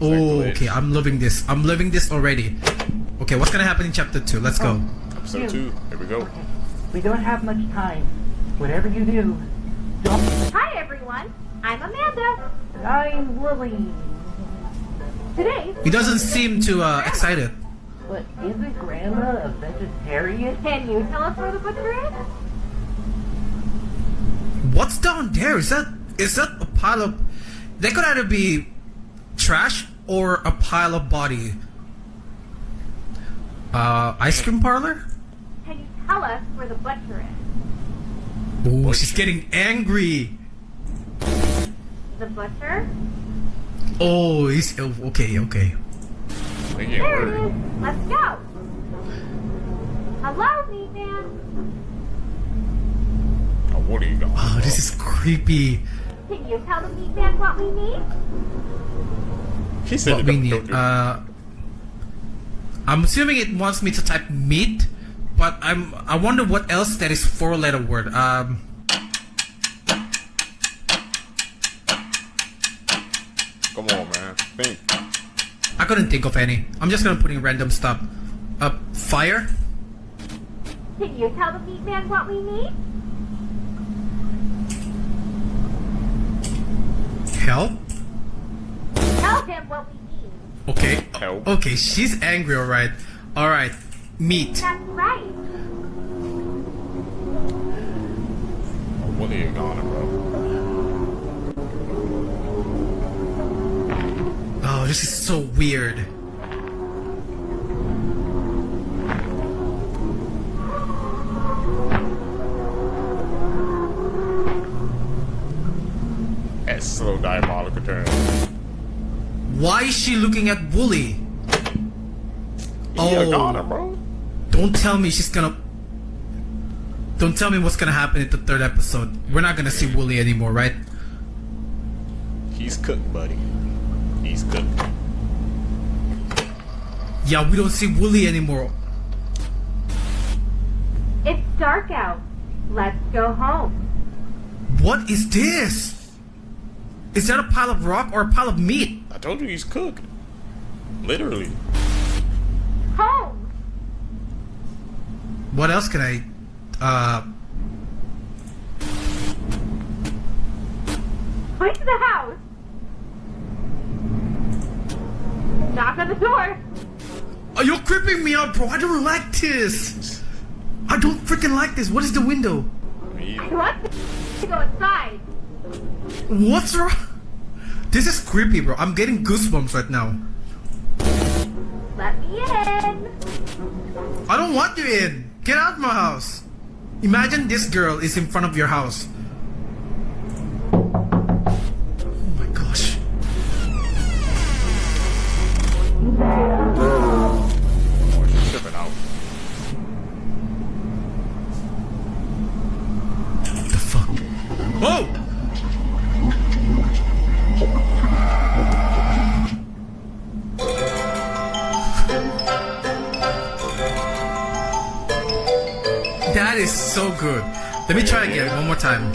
Oh, okay, I'm loving this. I'm loving this already. Okay, what's gonna happen in chapter 2? Let's go. Episode 2. Here we go. We don't have much time. Whatever you do, don't... Hi, everyone. I'm Amanda. And I'm Lily. Today... He doesn't seem too excited. But isn't Grandma a vegetarian? Can you tell us where the butcher is? What's down there? Is that a pile of... That could either be trash or a pile of body. Ice cream parlor? Can you tell us where the butcher is? Oh, she's getting angry. The butcher? Oh, he's... Okay. There it is. Let's go. Hello, meat man. What do you got? Oh, this is creepy. Can you tell the meat man what we need? He said what we need. I'm assuming it wants me to type meat, but I wonder what else that is 4-letter word. Come on, man. Think. I couldn't think of any. I'm just gonna put in random stuff. Fire? Can you tell the meat man what we need? Help? Tell him what we need. Okay. Help. Okay, she's angry, alright. Alright. Meat. That's right. What are you going, bro? Oh, this is so weird. That's so diabolical turn. Why is she looking at Wooly? Yeah, goner, bro. Don't tell me she's gonna... Don't tell me what's gonna happen in the 3rd episode. We're not gonna see Wooly anymore, right? He's cooked, buddy. He's cooked. Yeah, we don't see Wooly anymore. It's dark out. Let's go home. What is this? Is that a pile of rock or a pile of meat? I told you he's cooked. Literally. Home. What else can I... Point to the house. Knock on the door. Oh, you're creeping me out, bro. I don't like this. I don't freaking like this. What is the window? I want to go inside. What's wrong? This is creepy, bro. I'm getting goosebumps right now. Let me in. I don't want you in. Get out of my house. Imagine this girl is in front of your house. Oh my gosh. Oh, she's tripping out. What the fuck? Whoa! That is so good. Let me try again one more time.